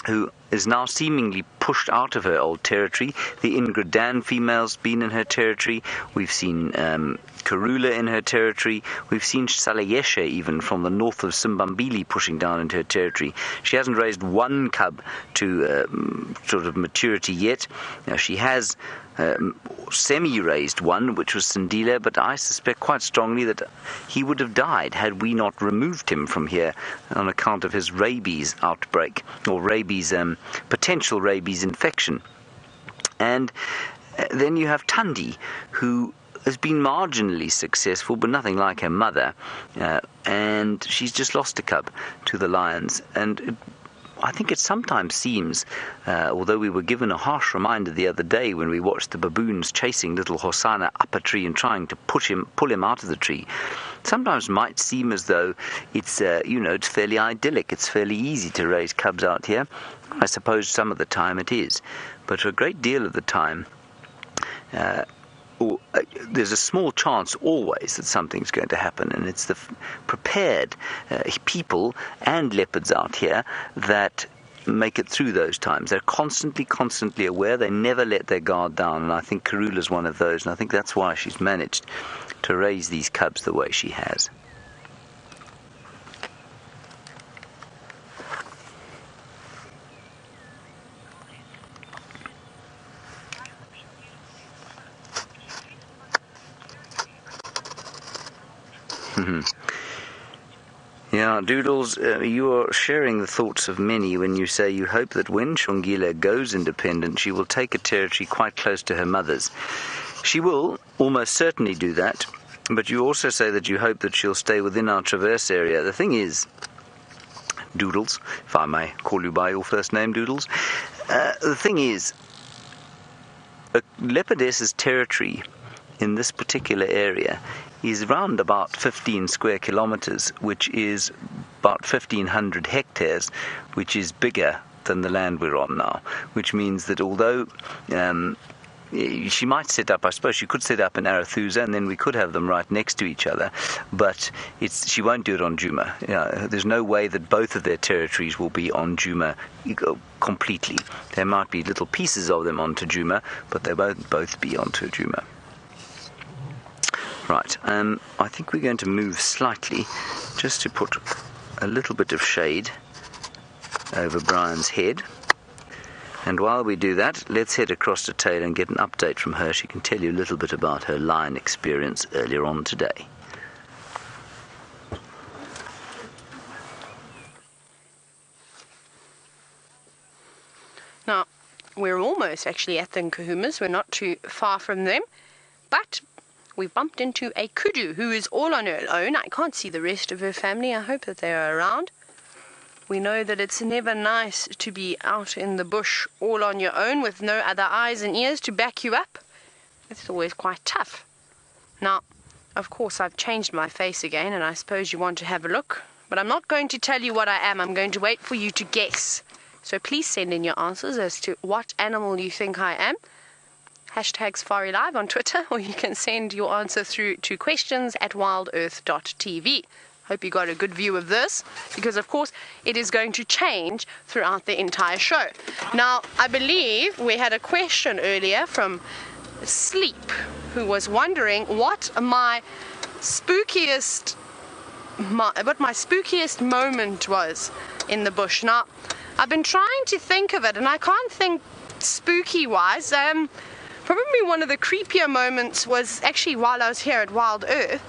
who is now seemingly pushed out of her old territory. The Ingradan female's been in her territory. We've seen Kurhula in her territory. We've seen Salayeshe even from the north of Simbambili pushing down into her territory. She hasn't raised one cub to sort of maturity yet. Now, she has semi-raised one, which was Sindile, but I suspect quite strongly that he would have died had we not removed him from here on account of his rabies outbreak, or rabies, potential rabies infection. And Then you have Tundi, who has been marginally successful, but nothing like her mother, and she's just lost a cub to the lions. And I think it sometimes seems, although we were given a harsh reminder the other day when we watched the baboons chasing little Hosanna up a tree and trying to pull him out of the tree, sometimes might seem as though it's it's fairly idyllic. It's fairly easy to raise cubs out here. I suppose some of the time it is, but a great deal of the time, there's a small chance always that something's going to happen, and it's the prepared people and leopards out here that make it through those times. They're constantly aware. They never let their guard down, and I think Karula's one of those, and I think that's why she's managed to raise these cubs the way she has. Yeah, Doodles, you are sharing the thoughts of many when you say you hope that when Shongile goes independent, she will take a territory quite close to her mother's. She will almost certainly do that, but you also say that you hope that she'll stay within our traverse area. The thing is, Doodles, if I may call you by your first name, Doodles, the thing is, a leopardess's territory in this particular area is around about 15 square kilometers, which is about 1,500 hectares, which is bigger than the land we're on now, which means that although she might set up, I suppose she could set up in Arathusa, and then we could have them right next to each other, but she won't do it on Djuma. There's no way that both of their territories will be on Djuma completely. There might be little pieces of them onto Djuma, but they won't both be onto Djuma. Right, I think we're going to move slightly just to put a little bit of shade over Brian's head. And while we do that, let's head across to Taylor and get an update from her. She can tell you a little bit about her lion experience earlier on today. Now, we're almost actually at the Nkuhumas. We're not too far from them, but we've bumped into a kudu who is all on her own. I can't see the rest of her family. I hope that they are around. We know that it's never nice to be out in the bush all on your own with no other eyes and ears to back you up. It's always quite tough. Now, of course, I've changed my face again, and I suppose you want to have a look. But I'm not going to tell you what I am. I'm going to wait for you to guess. So please send in your answers as to what animal you think I am. #SafariLive on Twitter, or you can send your answer through to questions@WildEarth.tv. Hope you got a good view of this, because of course it is going to change throughout the entire show. Now, I believe we had a question earlier from Sleep, who was wondering what my spookiest moment was in the bush. Now, I've been trying to think of it, and I can't think spooky-wise. Probably one of the creepier moments was actually while I was here at Wild Earth,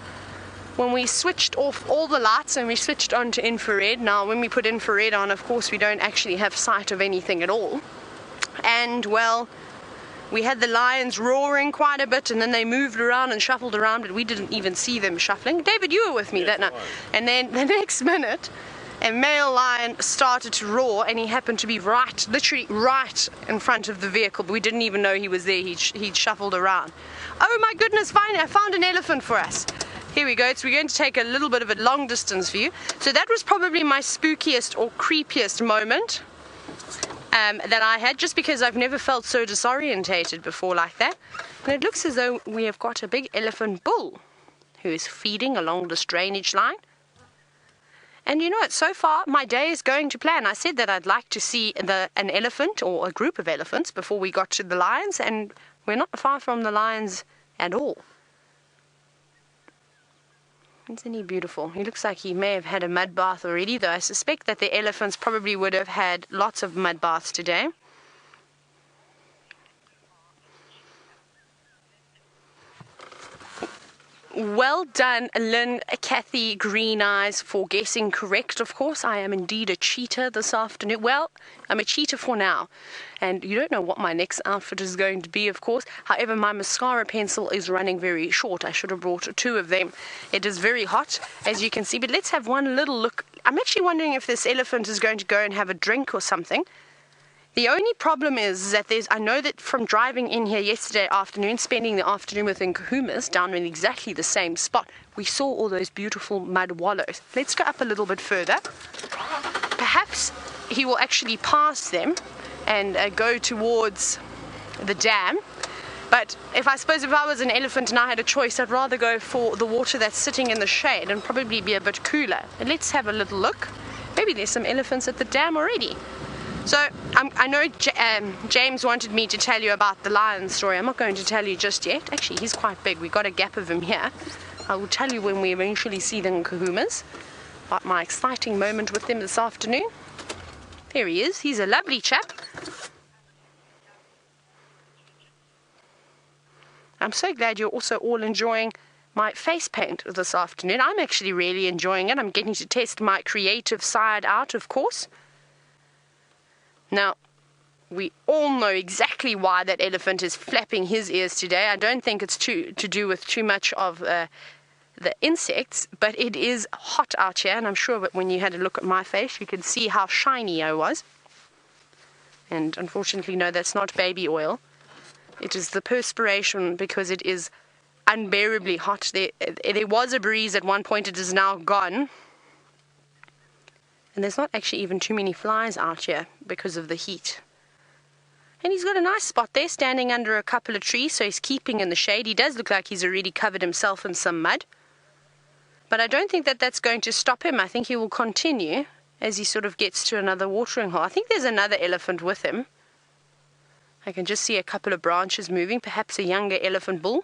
when we switched off all the lights and we switched on to infrared. Now, when we put infrared on, of course, we don't actually have sight of anything at all. And, well, we had the lions roaring quite a bit, and then they moved around and shuffled around, but we didn't even see them shuffling. David, you were with me that night. And then the next minute, a male lion started to roar, and he happened to be literally right in front of the vehicle, but we didn't even know he was there. He'd shuffled around. Oh my goodness, finally, I found an elephant for us. Here we go. So we're going to take a little bit of a long distance view. So that was probably my spookiest or creepiest moment that I had, just because I've never felt so disorientated before like that. And it looks as though we have got a big elephant bull who is feeding along this drainage line. And you know what, so far my day is going to plan. I said that I'd like to see an elephant or a group of elephants before we got to the lions, and we're not far from the lions at all. Isn't he beautiful? He looks like he may have had a mud bath already, though I suspect that the elephants probably would have had lots of mud baths today. well done, Lynn, Kathy, Green Eyes, for guessing correct, of course. I am indeed a cheetah this afternoon. Well, I'm a cheetah for now. And you don't know what my next outfit is going to be, of course. However, my mascara pencil is running very short. I should have brought 2 of them. It is very hot, as you can see. But let's have one little look. I'm actually wondering if this elephant is going to go and have a drink or something. The only problem is that I know that from driving in here yesterday afternoon, spending the afternoon with Nkuhumas down in exactly the same spot, we saw all those beautiful mud wallows. Let's go up a little bit further. Perhaps he will actually pass them and go towards the dam. But I suppose if I was an elephant and I had a choice, I'd rather go for the water that's sitting in the shade and probably be a bit cooler. And let's have a little look. Maybe there's some elephants at the dam already. So, I know James wanted me to tell you about the lion story. I'm not going to tell you just yet. Actually, he's quite big. We got a gap of him here. I will tell you when we eventually see the Nkuhumas about my exciting moment with them this afternoon. There he is. He's a lovely chap. I'm so glad you're also all enjoying my face paint this afternoon. I'm actually really enjoying it. I'm getting to test my creative side out, of course. Now, we all know exactly why that elephant is flapping his ears today. I don't think it's to do with too much of the insects, but it is hot out here, and I'm sure that when you had a look at my face, you could see how shiny I was. And unfortunately, no, that's not baby oil. It is the perspiration, because it is unbearably hot. There was a breeze at one point. It is now gone. And there's not actually even too many flies out here because of the heat. And he's got a nice spot there, standing under a couple of trees, so he's keeping in the shade. He does look like he's already covered himself in some mud. But I don't think that that's going to stop him. I think he will continue as he sort of gets to another watering hole. I think there's another elephant with him. I can just see a couple of branches moving, perhaps a younger elephant bull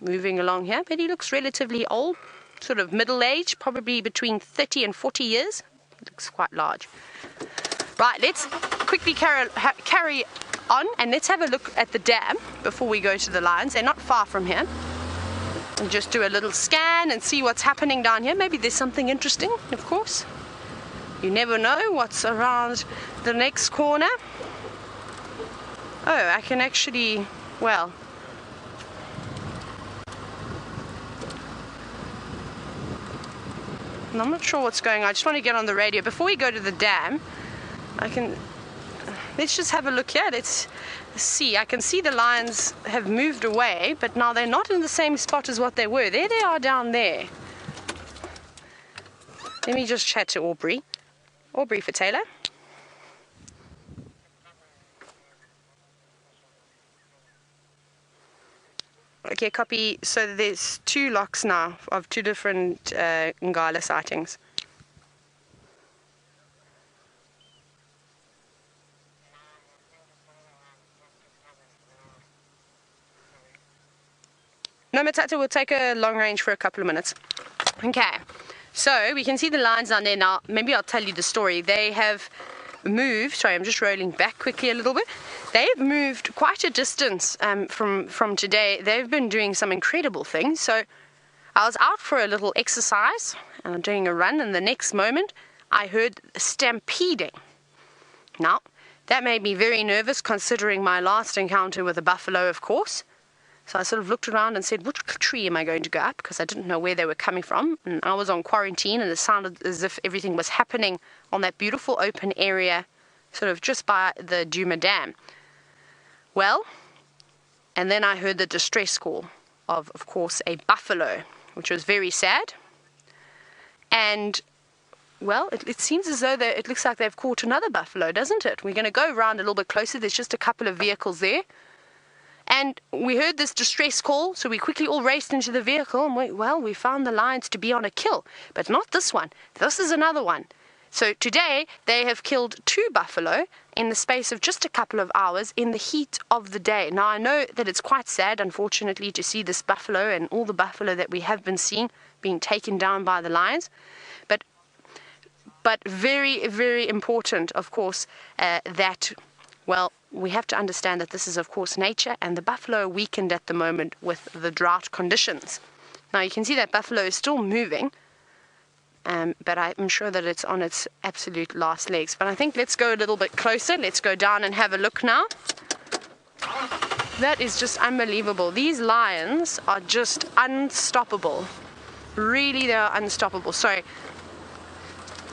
moving along here. But he looks relatively old, sort of middle-aged, probably between 30 and 40 years. Looks quite large. Right, let's quickly carry on, and let's have a look at the dam before we go to the lions. They're not far from here. And just do a little scan and see what's happening down here. Maybe there's something interesting, of course. You never know what's around the next corner. Oh, I can actually, well, I'm not sure what's going on. I just want to get on the radio. Before we go to the dam, let's just have a look here. Let's see. I can see the lions have moved away, but now they're not in the same spot as what they were. There they are down there. Let me just chat to Aubrey. Aubrey for Taylor. Okay, copy. So there's 2 locks now of 2 different Ngala sightings. No, Matata, we'll take a long range for a couple of minutes. Okay, so we can see the lions down there now. Maybe I'll tell you the story. They have moved. Sorry, I'm just rolling back quickly a little bit. They've moved quite a distance from today. They've been doing some incredible things. So I was out for a little exercise and I'm doing a run, and the next moment I heard stampeding. Now, that made me very nervous, considering my last encounter with a buffalo, of course. So I sort of looked around and said, which tree am I going to go up? Because I didn't know where they were coming from. And I was on quarantine, and it sounded as if everything was happening on that beautiful open area, sort of just by the Djuma Dam. Well, and then I heard the distress call of course, a buffalo, which was very sad. And, well, it seems as though it looks like they've caught another buffalo, doesn't it? We're going to go around a little bit closer. There's just a couple of vehicles there. And we heard this distress call, so we quickly all raced into the vehicle, and we found the lions to be on a kill. But not this one. This is another one. So today, they have killed 2 buffalo in the space of just a couple of hours in the heat of the day. Now, I know that it's quite sad, unfortunately, to see this buffalo and all the buffalo that we have been seeing being taken down by the lions. But very, very important, of course, that, well, we have to understand that this is, of course, nature, and the buffalo are weakened at the moment with the drought conditions. Now you can see that buffalo is still moving, but I'm sure that it's on its absolute last legs. But I think let's go a little bit closer. Let's go down and have a look now. That is just unbelievable. These lions are just unstoppable. Really, they are unstoppable. So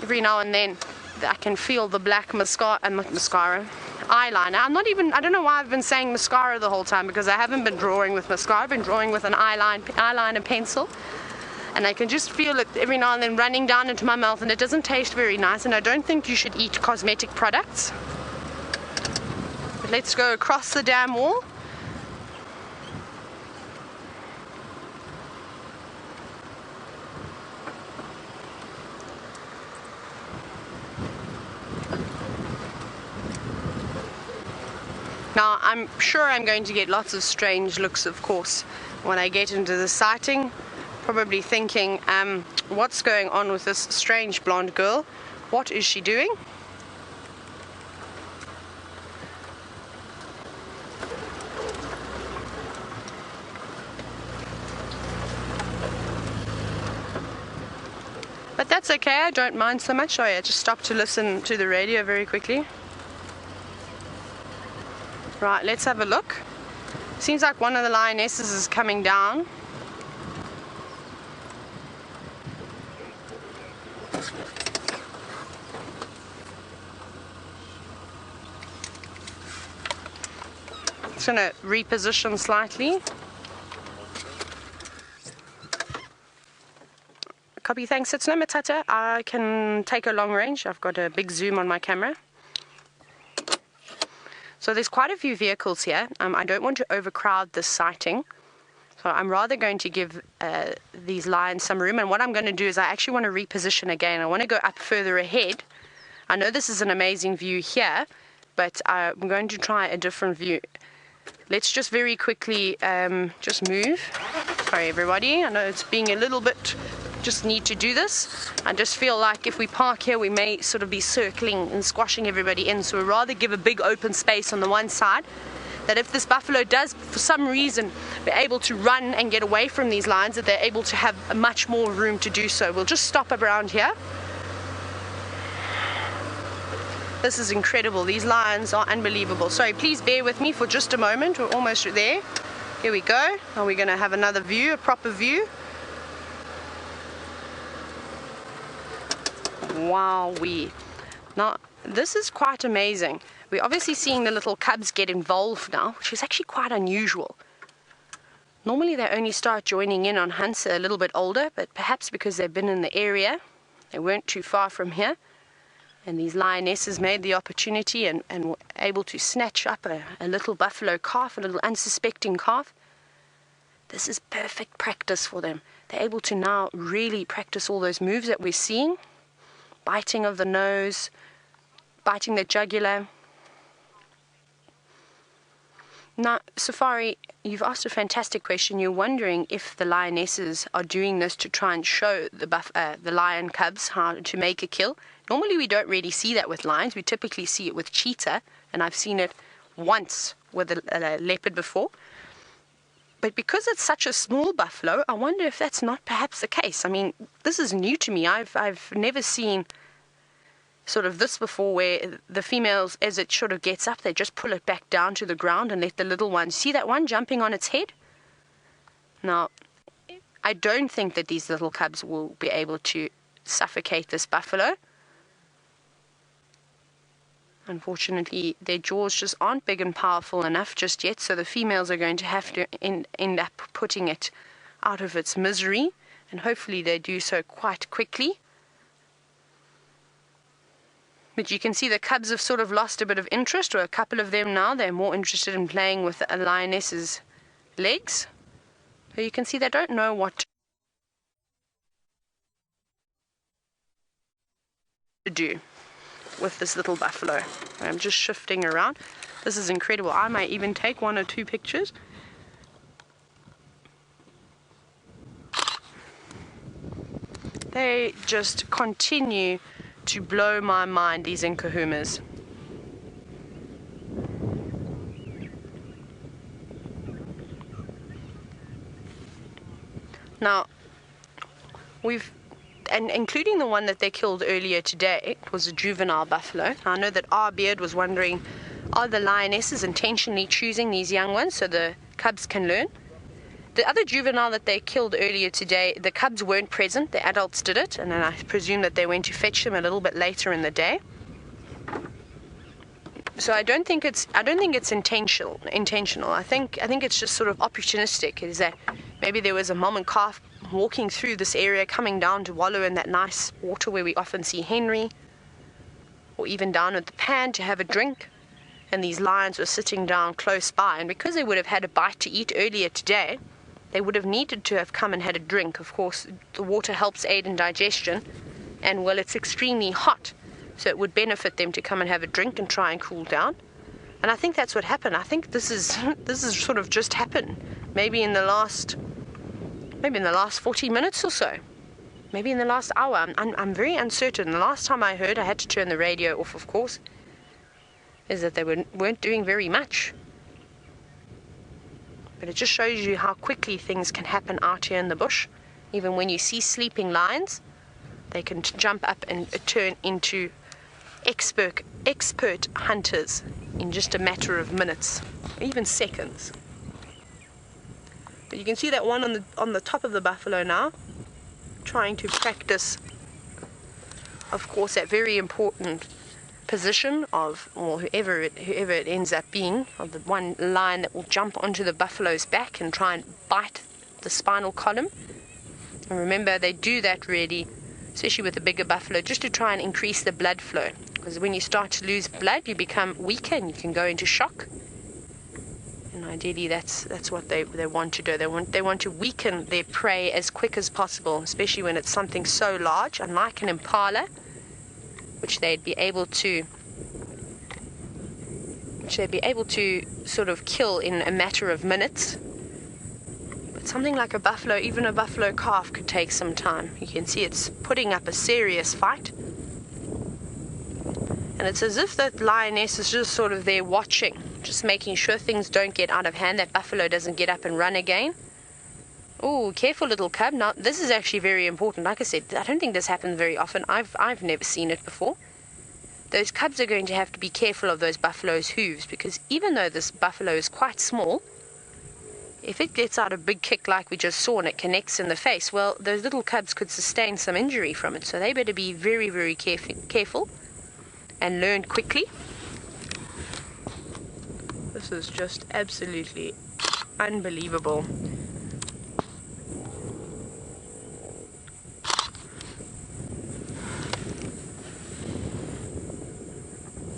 every now and then I can feel the black eyeliner. I don't know why I've been saying mascara the whole time, because I haven't been drawing with mascara. I've been drawing with an eyeliner pencil. And I can just feel it every now and then running down into my mouth, and it doesn't taste very nice, and I don't think you should eat cosmetic products. But let's go across the dam wall. Now, I'm sure I'm going to get lots of strange looks, of course, when I get into the sighting. Probably thinking, what's going on with this strange blonde girl? What is she doing? But that's okay, I don't mind so much. Oh yeah, just stop to listen to the radio very quickly. Right, let's have a look. Seems like one of the lionesses is coming down. Just going to reposition slightly. Copy, thanks. It's no matata. I can take a long range. I've got a big zoom on my camera. So there's quite a few vehicles here. I don't want to overcrowd this sighting. So I'm rather going to give these lions some room. And what I'm going to do is I actually want to reposition again. I want to go up further ahead. I know this is an amazing view here, but I'm going to try a different view. Let's just very quickly just move. Sorry, everybody. I know it's being a little bit... Just need to do this. I just feel like if we park here, we may sort of be circling and squashing everybody in. So we'd rather give a big open space on the one side, that if this buffalo does for some reason be able to run and get away from these lions, that they're able to have much more room to do so. We'll just stop around here. This is incredible. These lions are unbelievable. Sorry, please bear with me for just a moment. We're almost there. Here we go. Now we're going to have another view, a proper view. Wowee. Now, this is quite amazing. We're obviously seeing the little cubs get involved now, which is actually quite unusual. Normally they only start joining in on hunts a little bit older, but perhaps because they've been in the area, they weren't too far from here, and these lionesses made the opportunity and were able to snatch up a little buffalo calf, a little unsuspecting calf. This is perfect practice for them. They're able to now really practice all those moves that we're seeing. Biting of the nose, biting the jugular. Now, Safari, you've asked a fantastic question. You're wondering if the lionesses are doing this to try and show the lion cubs how to make a kill. Normally we don't really see that with lions. We typically see it with cheetah, and I've seen it once with a leopard before. But because it's such a small buffalo, I wonder if that's not perhaps the case. I mean, this is new to me. I've never seen sort of this before, where the females, as it sort of gets up, they just pull it back down to the ground and let the little one. See that one jumping on its head? Now, I don't think that these little cubs will be able to suffocate this buffalo. Unfortunately, their jaws just aren't big and powerful enough just yet, so the females are going to have to end up putting it out of its misery, and hopefully they do so quite quickly. But you can see the cubs have sort of lost a bit of interest, or a couple of them now. They're more interested in playing with a lioness's legs. So you can see they don't know what to do with this little buffalo. I'm just shifting around. This is incredible. I might even take 1 or 2 pictures. They just continue to blow my mind, these Nkuhumas. Now, and including the one that they killed earlier today, it was a juvenile buffalo. Now, I know that our beard was wondering, are the lionesses intentionally choosing these young ones so the cubs can learn? The other juvenile that they killed earlier today, the cubs weren't present, the adults did it, and then I presume that they went to fetch them a little bit later in the day. So I don't think it's intentional. I think it's just sort of opportunistic. Is that maybe there was a mom and calf walking through this area, coming down to wallow in that nice water where we often see Henry, or even down at the pan to have a drink, and these lions were sitting down close by, and because they would have had a bite to eat earlier today, they would have needed to have come and had a drink. Of course, the water helps aid in digestion, and well, it's extremely hot, so it would benefit them to come and have a drink and try and cool down. And I think that's what happened. I think this is sort of just happened. Maybe in the last 40 minutes or so. Maybe in the last hour. I'm very uncertain. The last time I heard, I had to turn the radio off, of course, is that they weren't doing very much. But it just shows you how quickly things can happen out here in the bush. Even when you see sleeping lions, they can jump up and turn into expert hunters in just a matter of minutes, even seconds. But you can see that one on the top of the buffalo now, trying to practice, of course, that very important position of, or whoever it ends up being, of the one lion that will jump onto the buffalo's back and try and bite the spinal column. And remember, they do that really, especially with the bigger buffalo, just to try and increase the blood flow. Because when you start to lose blood, you become weaker and you can go into shock. And ideally, that's what they want to do. They want to weaken their prey as quick as possible, especially when it's something so large, unlike an impala, which they'd be able to sort of kill in a matter of minutes. But something like a buffalo, even a buffalo calf, could take some time. You can see it's putting up a serious fight. And it's as if that lioness is just sort of there watching, just making sure things don't get out of hand, that buffalo doesn't get up and run again. Oh, careful, little cub. Now, this is actually very important. Like I said, I don't think this happens very often. I've never seen it before. Those cubs are going to have to be careful of those buffalo's hooves, because even though this buffalo is quite small, if it gets out a big kick like we just saw and it connects in the face, well, those little cubs could sustain some injury from it. So they better be very, very careful and learn quickly. This is just absolutely unbelievable.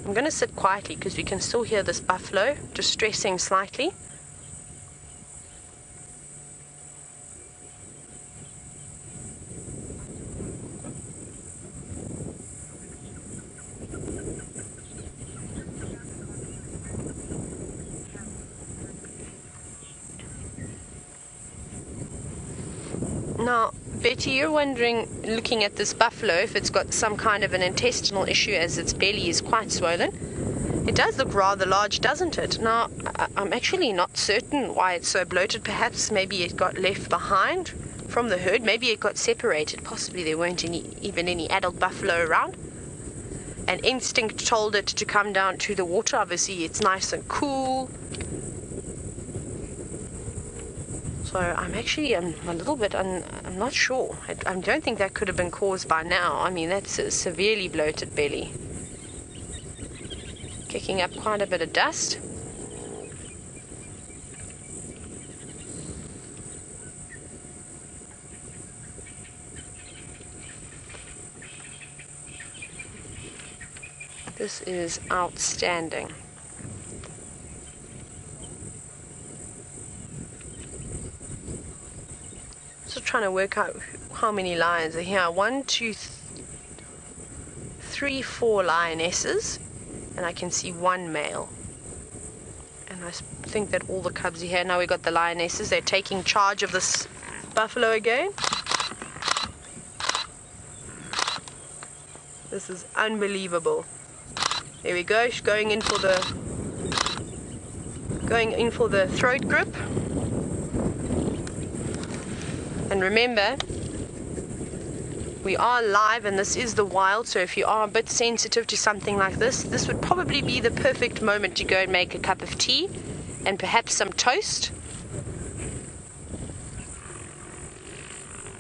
I'm going to sit quietly because we can still hear this buffalo distressing slightly. Now, Betty, you're wondering, looking at this buffalo, if it's got some kind of an intestinal issue, as its belly is quite swollen. It does look rather large, doesn't it? Now, I'm actually not certain why it's so bloated. Perhaps maybe it got left behind from the herd. Maybe it got separated. Possibly there weren't even any adult buffalo around. And instinct told it to come down to the water. Obviously, it's nice and cool. So I'm a little bit, I'm not sure. I don't think that could have been caused by now. I mean, that's a severely bloated belly. Kicking up quite a bit of dust. This is outstanding. Just trying to work out how many lions are here. 1, 2, 3, 4 lionesses, and I can see 1 male. And I think that all the cubs are here. Now we've got the lionesses. They're taking charge of this buffalo again. This is unbelievable. There we go. She's going in for the throat grip. And remember, we are live and this is the wild, so if you are a bit sensitive to something like this would probably be the perfect moment to go and make a cup of tea and perhaps some toast.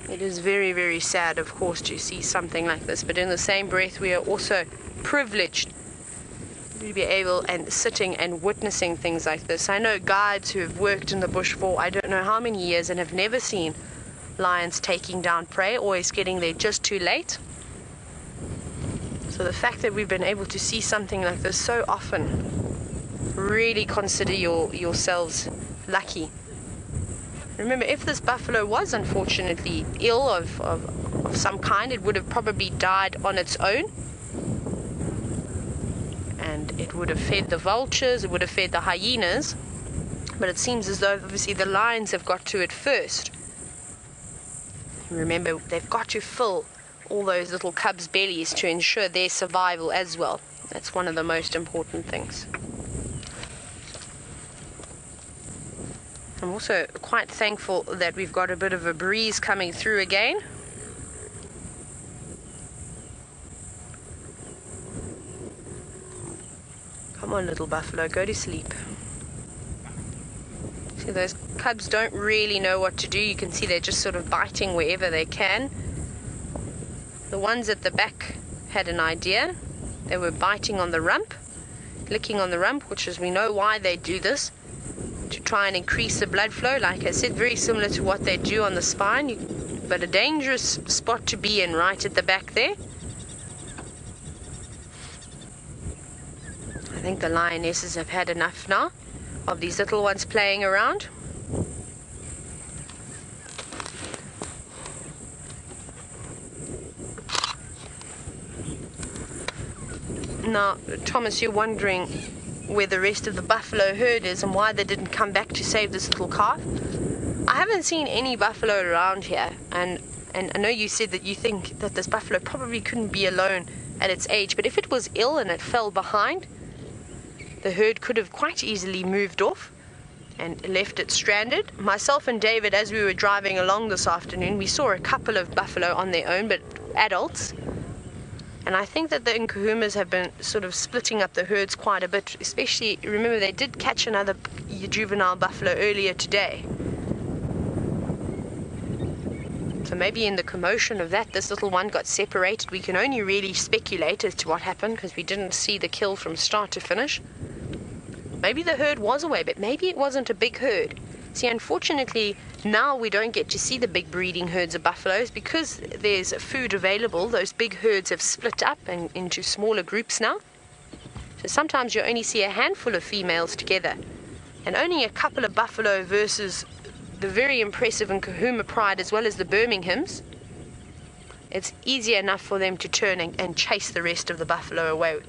It is very, very sad, of course, to see something like this, but in the same breath we are also privileged to be able and sitting and witnessing things like this. I know guides who have worked in the bush for I don't know how many years and have never seen lions taking down prey, always getting there just too late. So the fact that we've been able to see something like this so often, really consider yourselves lucky. Remember, if this buffalo was unfortunately ill of some kind, it would have probably died on its own. And it would have fed the vultures, it would have fed the hyenas. But it seems as though obviously the lions have got to it first. Remember, they've got to fill all those little cubs' bellies to ensure their survival as well. That's one of the most important things. I'm also quite thankful that we've got a bit of a breeze coming through again. Come on, little buffalo, go to sleep. See, those cubs don't really know what to do. You can see they're just sort of biting wherever they can. The ones at the back had an idea. They were biting on the rump, licking on the rump, which is, we know why they do this, to try and increase the blood flow. Like I said, very similar to what they do on the spine, but a dangerous spot to be in right at the back there. I think the lionesses have had enough now of these little ones playing around. Now, Thomas, you're wondering where the rest of the buffalo herd is and why they didn't come back to save this little calf. I haven't seen any buffalo around here, and I know you said that you think that this buffalo probably couldn't be alone at its age, but if it was ill and it fell behind, the herd could have quite easily moved off and left it stranded. Myself and David, as we were driving along this afternoon, we saw a couple of buffalo on their own, but adults. And I think that the Nkuhumas have been sort of splitting up the herds quite a bit, especially, remember, they did catch another juvenile buffalo earlier today. So maybe in the commotion of that, this little one got separated. We can only really speculate as to what happened because we didn't see the kill from start to finish. Maybe the herd was away, but maybe it wasn't a big herd. See, unfortunately, now we don't get to see the big breeding herds of buffaloes because there's food available. Those big herds have split up and into smaller groups now. So sometimes you only see a handful of females together and only a couple of buffalo versus the very impressive Nkuhuma pride as well as the Birminghams. It's easier enough for them to turn and chase the rest of the buffalo away.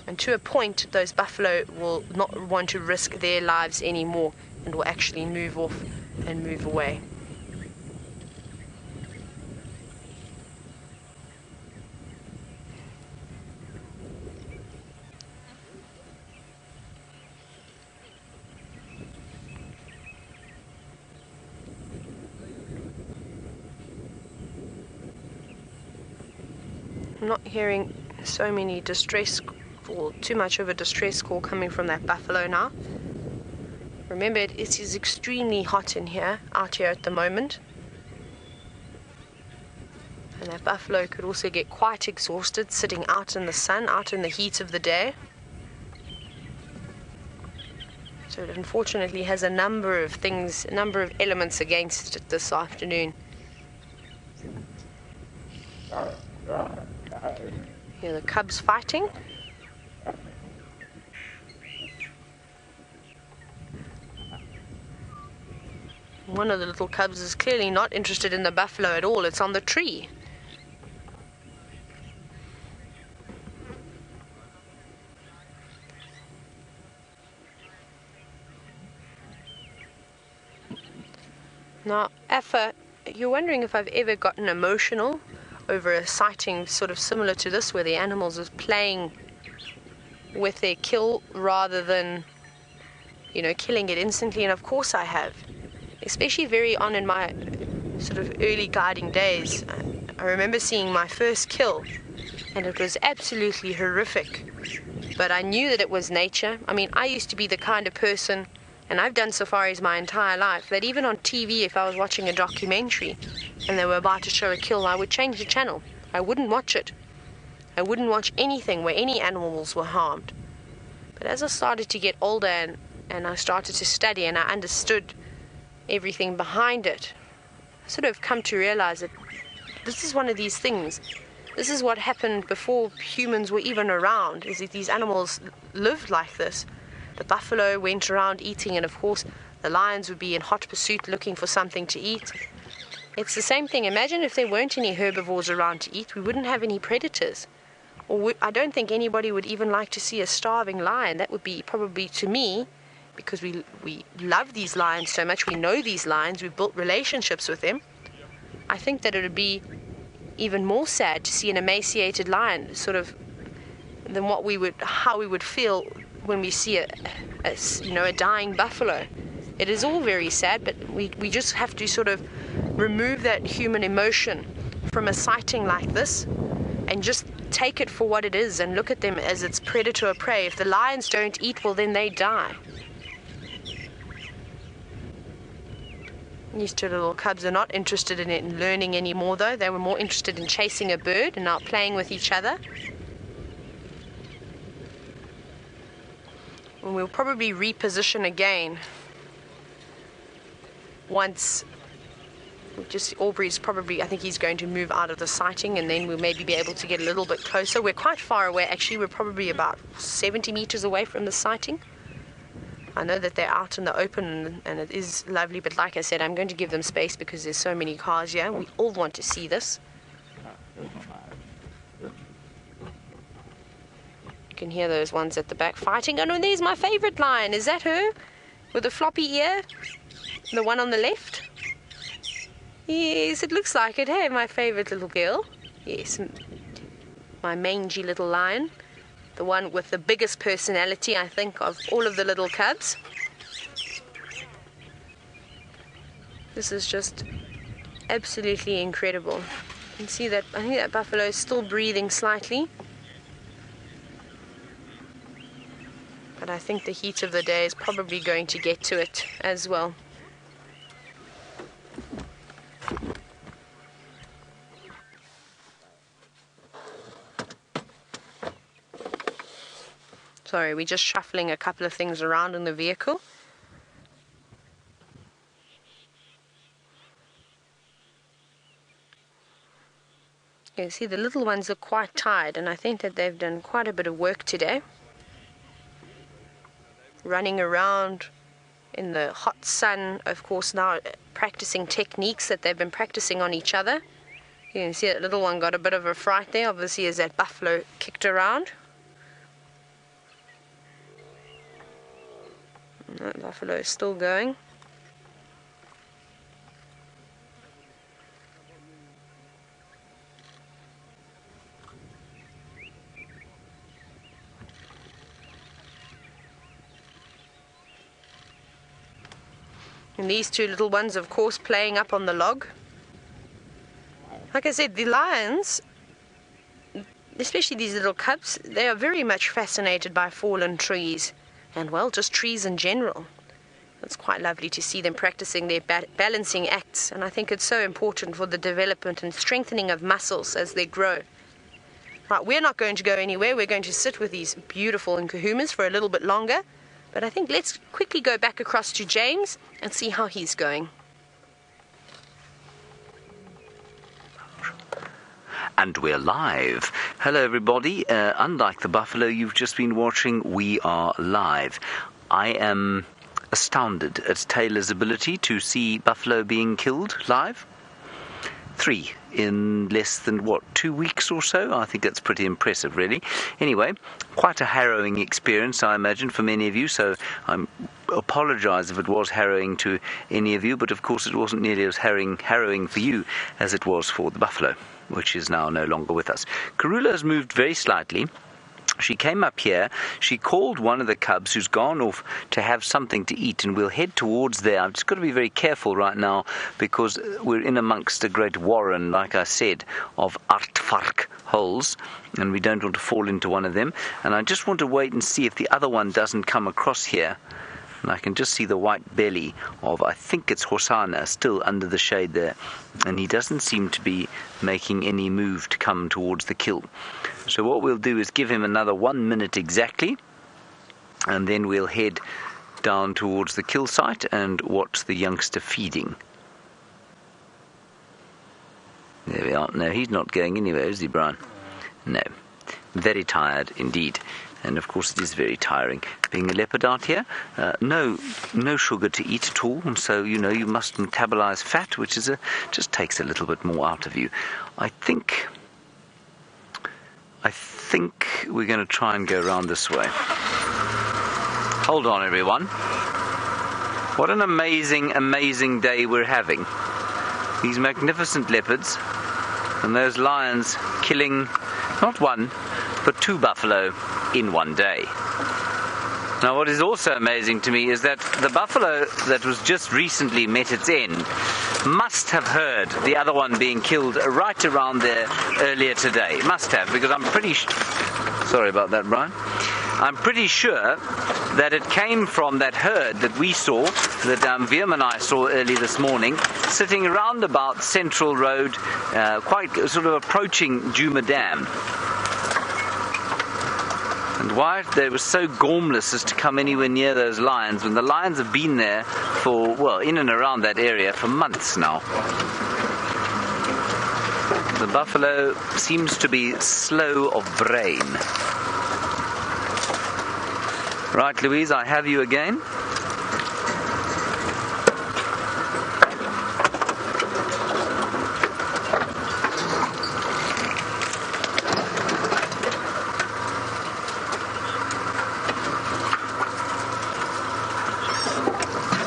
And to a point, those buffalo will not want to risk their lives anymore and will actually move off and move away. I'm not hearing so many distress or too much of a distress call coming from that buffalo now. Remember, it is extremely hot in here, out here at the moment. And that buffalo could also get quite exhausted sitting out in the sun, out in the heat of the day. So it unfortunately has a number of things, a number of elements against it this afternoon. Here are the cubs fighting. One of the little cubs is clearly not interested in the buffalo at all. It's on the tree. Now, Afa, you're wondering if I've ever gotten emotional over a sighting sort of similar to this, where the animals is playing with their kill rather than, killing it instantly. And of course I have. Especially very on in my sort of early guiding days, I remember seeing my first kill, and it was absolutely horrific. But I knew that it was nature. I mean, I used to be the kind of person, and I've done safaris my entire life, that even on TV, if I was watching a documentary and they were about to show a kill, I would change the channel. I wouldn't watch it. I wouldn't watch anything where any animals were harmed. But as I started to get older and I started to study and I understood everything behind it, I sort of come to realize that this is one of these things. This is what happened before humans were even around, is that these animals lived like this. The buffalo went around eating, and of course the lions would be in hot pursuit looking for something to eat. It's the same thing. Imagine if there weren't any herbivores around to eat, we wouldn't have any predators. I don't think anybody would even like to see a starving lion. That would be probably, to me, because we love these lions so much, we know these lions, we've built relationships with them. I think that it would be even more sad to see an emaciated lion, sort of, than how we would feel when we see a dying buffalo. It is all very sad, but we just have to sort of remove that human emotion from a sighting like this and just take it for what it is and look at them as its predator or prey. If the lions don't eat, well, then they die. These two little cubs are not interested in learning anymore, though. They were more interested in chasing a bird and now playing with each other. And we'll probably reposition again once Aubrey's probably, I think he's going to move out of the sighting, and then we'll maybe be able to get a little bit closer. We're quite far away, actually. We're probably about 70 meters away from the sighting. I know that they're out in the open and it is lovely, but like I said, I'm going to give them space because there's so many cars here. We all want to see this. You can hear those ones at the back fighting. Oh no, there's my favorite lion. Is that her? With the floppy ear? The one on the left? Yes, it looks like it. Hey, my favorite little girl. Yes, my mangy little lion. The one with the biggest personality, I think, of all of the little cubs. This is just absolutely incredible. You can see that, I think that buffalo is still breathing slightly. But I think the heat of the day is probably going to get to it as well. Sorry, we're just shuffling a couple of things around in the vehicle. You can see the little ones are quite tired, and I think that they've done quite a bit of work today. Running around in the hot sun, of course, now practicing techniques that they've been practicing on each other. You can see that little one got a bit of a fright there, obviously, as that buffalo kicked around. That buffalo is still going. And these two little ones, of course, playing up on the log. Like I said, the lions, especially these little cubs, they are very much fascinated by fallen trees. And, well, just trees in general. It's quite lovely to see them practicing their balancing acts, and I think it's so important for the development and strengthening of muscles as they grow. Right, we're not going to go anywhere. We're going to sit with these beautiful Nkuhumas for a little bit longer, but I think let's quickly go back across to James and see how he's going. And we're live. Hello everybody. Unlike the buffalo you've just been watching, we are live. I am astounded at Taylor's ability to see buffalo being killed live. 3 in less than, 2 weeks or so? I think that's pretty impressive, really. Anyway, quite a harrowing experience, I imagine, for many of you, so I apologise if it was harrowing to any of you, but of course it wasn't nearly as harrowing for you as it was for the buffalo, which is now no longer with us. Karula has moved very slightly She came up here, she called one of the cubs who's gone off to have something to eat, and we'll head towards there. I've just got to be very careful right now because we're in amongst a great warren, like I said, of aardvark holes, and we don't want to fall into one of them. And I just want to wait and see if the other one doesn't come across here. And I can just see the white belly of, I think it's Hosanna, still under the shade there. And he doesn't seem to be making any move to come towards the kill. So what we'll do is give him another 1 minute exactly, and then we'll head down towards the kill site and watch the youngster feeding. There we are. No, he's not going anywhere, is he, Brian? No. Very tired indeed. And of course it is very tiring being a leopard out here. No sugar to eat at all, and so you must metabolize fat, which is just takes a little bit more out of you. I think we're going to try and go around this way. Hold on, everyone. What an amazing day we're having. These magnificent leopards and those lions killing not one but 2 buffalo in one day. Now, what is also amazing to me is that the buffalo that was just recently met its end must have heard the other one being killed right around there earlier today. Must have, because I'm pretty sorry about that, Brian. I'm pretty sure that it came from that herd that we saw, that Viam and I saw early this morning, sitting around about Central Road, quite sort of approaching Djuma Dam. And why they were so gormless as to come anywhere near those lions when the lions have been there for, well, in and around that area for months now. The buffalo seems to be slow of brain. Right, Louise, I have you again.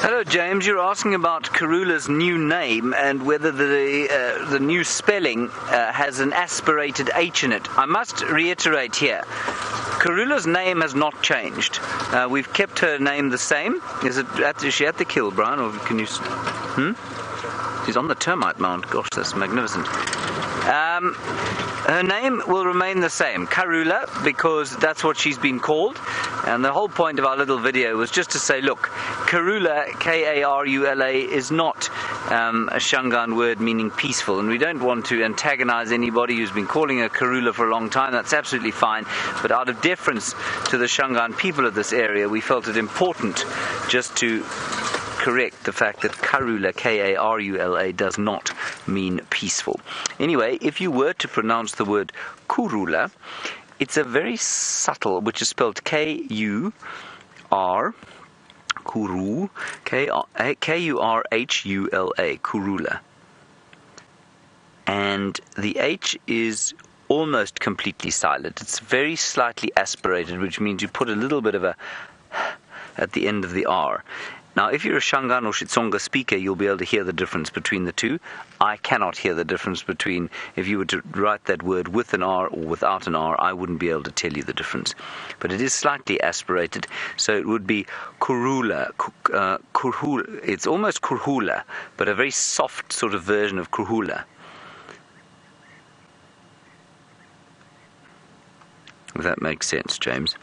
Hello, James. You're asking about Karula's new name and whether the new spelling has an aspirated H in it. I must reiterate here, Karula's name has not changed. We've kept her name the same. Is she at the kill, Brian, or can you? She's on the termite mound. Gosh, that's magnificent. Her name will remain the same, Karula, because that's what she's been called. And the whole point of our little video was just to say, look, Karula, K-A-R-U-L-A, is not a Shangaan word meaning peaceful, and we don't want to antagonize anybody who's been calling her Karula for a long time. That's absolutely fine, but out of deference to the Shangaan people of this area, we felt it important just to correct the fact that Karula, K-A-R-U-L-A, does not mean peaceful. Anyway, if you were to pronounce the word Kurhula, it's a very subtle, which is spelled K-U-R, Kuru, K-U-R-H-U-L-A, Kurhula. And the H is almost completely silent. It's very slightly aspirated, which means you put a little bit of a at the end of the R. Now, if you're a Shangaan or Xitsonga speaker, you'll be able to hear the difference between the two. I cannot hear the difference between, if you were to write that word with an R or without an R, I wouldn't be able to tell you the difference. But it is slightly aspirated, so it would be Kurhula. Kurhula. It's almost Kurhula, but a very soft sort of version of Kurhula. If that makes sense, James.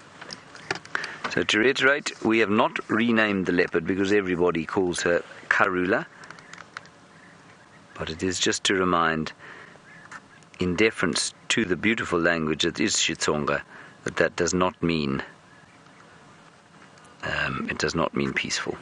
So to reiterate, we have not renamed the leopard because everybody calls her Karula. But it is just to remind, in deference to the beautiful language that is Xitsonga, that does not mean it does not mean peaceful.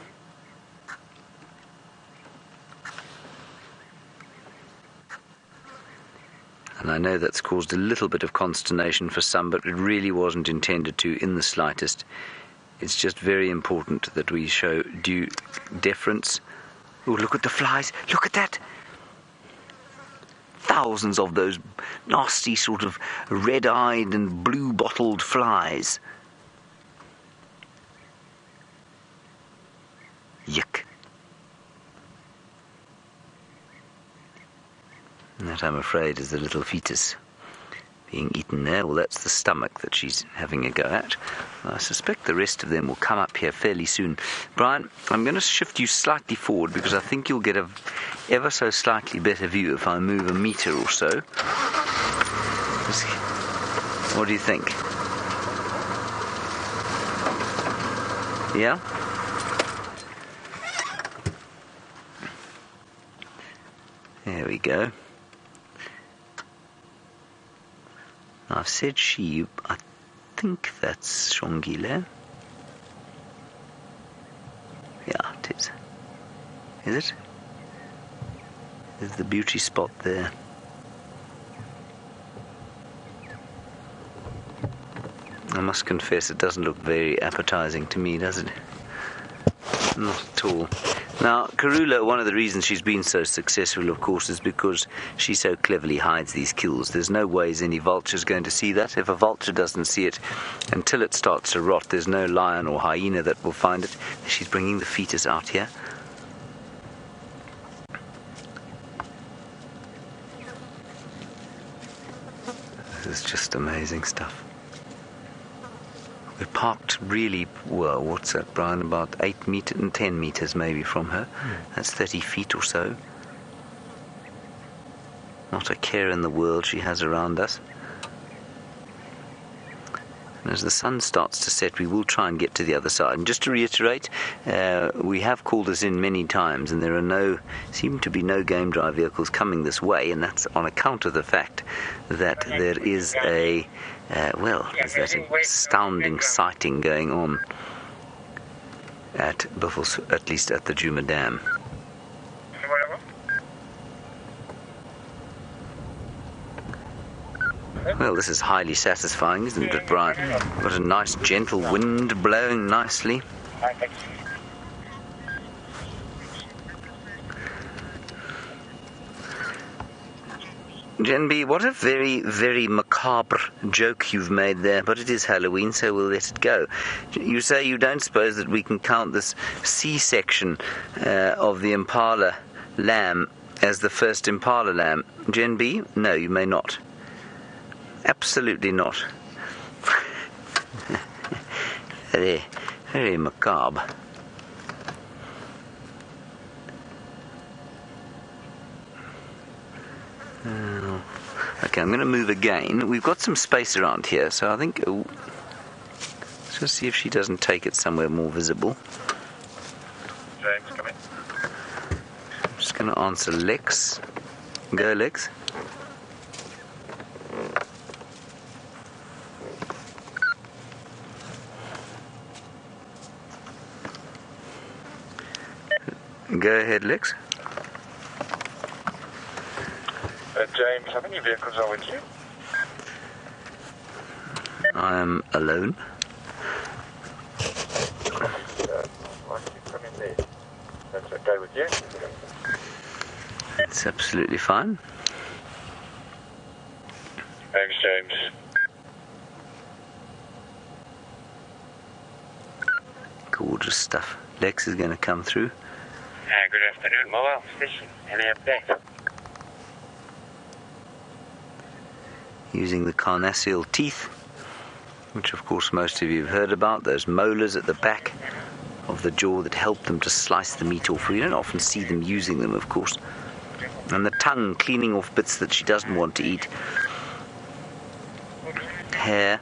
And I know that's caused a little bit of consternation for some, but it really wasn't intended to in the slightest. It's just very important that we show due deference. Oh, look at the flies. Look at that. Thousands of those nasty sort of red-eyed and blue-bottled flies. Yuck. And that, I'm afraid, is the little fetus being eaten there. Well, that's the stomach that she's having a go at. I suspect the rest of them will come up here fairly soon. Brian, I'm going to shift you slightly forward because I think you'll get a ever so slightly better view if I move a meter or so. What do you think? Yeah? There we go. I've said she, I think that's Shongile. Yeah, it is. Is it? There's the beauty spot there. I must confess it doesn't look very appetizing to me, does it? Not at all. Now, Karula, one of the reasons she's been so successful, of course, is because she so cleverly hides these kills. There's no ways any vulture's going to see that. If a vulture doesn't see it until it starts to rot, there's no lion or hyena that will find it. She's bringing the fetus out here. This is just amazing stuff. We're parked really, well, what's that, Brian, about 8 meters and 10 meters maybe from her. That's 30 feet or so. Not a care in the world she has around us. And as the sun starts to set, we will try and get to the other side. And just to reiterate, we have called us in many times, and there are seem to be no game drive vehicles coming this way, and that's on account of the fact that there is there's that astounding sighting going on at least at the Djuma Dam. Well, this is highly satisfying, isn't it, Brian? Got a nice gentle wind blowing nicely. Genby, what a very, very macabre joke you've made there, but it is Halloween, so we'll let it go. You say you don't suppose that we can count this C-section of the impala lamb as the first impala lamb. Genby, no, you may not. Absolutely not. Very, very macabre. Okay, I'm going to move again. We've got some space around here, so I think... let's just see if she doesn't take it somewhere more visible. James, come in. I'm just going to answer Lex. Go, Lex. Go ahead, Lex. James, how many vehicles are with you? I am alone. Why don't you come in there? That's okay with you? It's absolutely fine. Thanks, James. Gorgeous stuff. Lex is going to come through. Good afternoon, mobile station. Any update? Using the carnassial teeth, which of course most of you have heard about, those molars at the back of the jaw that help them to slice the meat off. You don't often see them using them, of course. And the tongue cleaning off bits that she doesn't want to eat. Hair.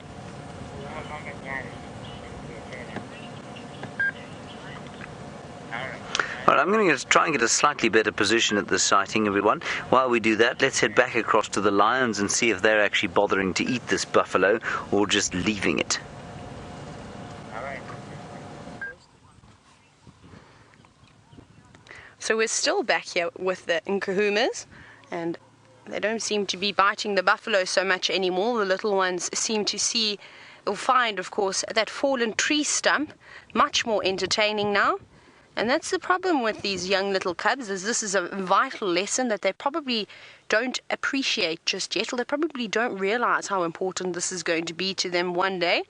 All right, I'm going to try and get a slightly better position at this sighting, everyone. While we do that, let's head back across to the lions and see if they're actually bothering to eat this buffalo or just leaving it. So we're still back here with the Nkuhumas, and they don't seem to be biting the buffalo so much anymore. The little ones seem to see or find, of course, that fallen tree stump much more entertaining now. And that's the problem with these young little cubs, is this is a vital lesson that they probably don't appreciate just yet, or they probably don't realize how important this is going to be to them one day.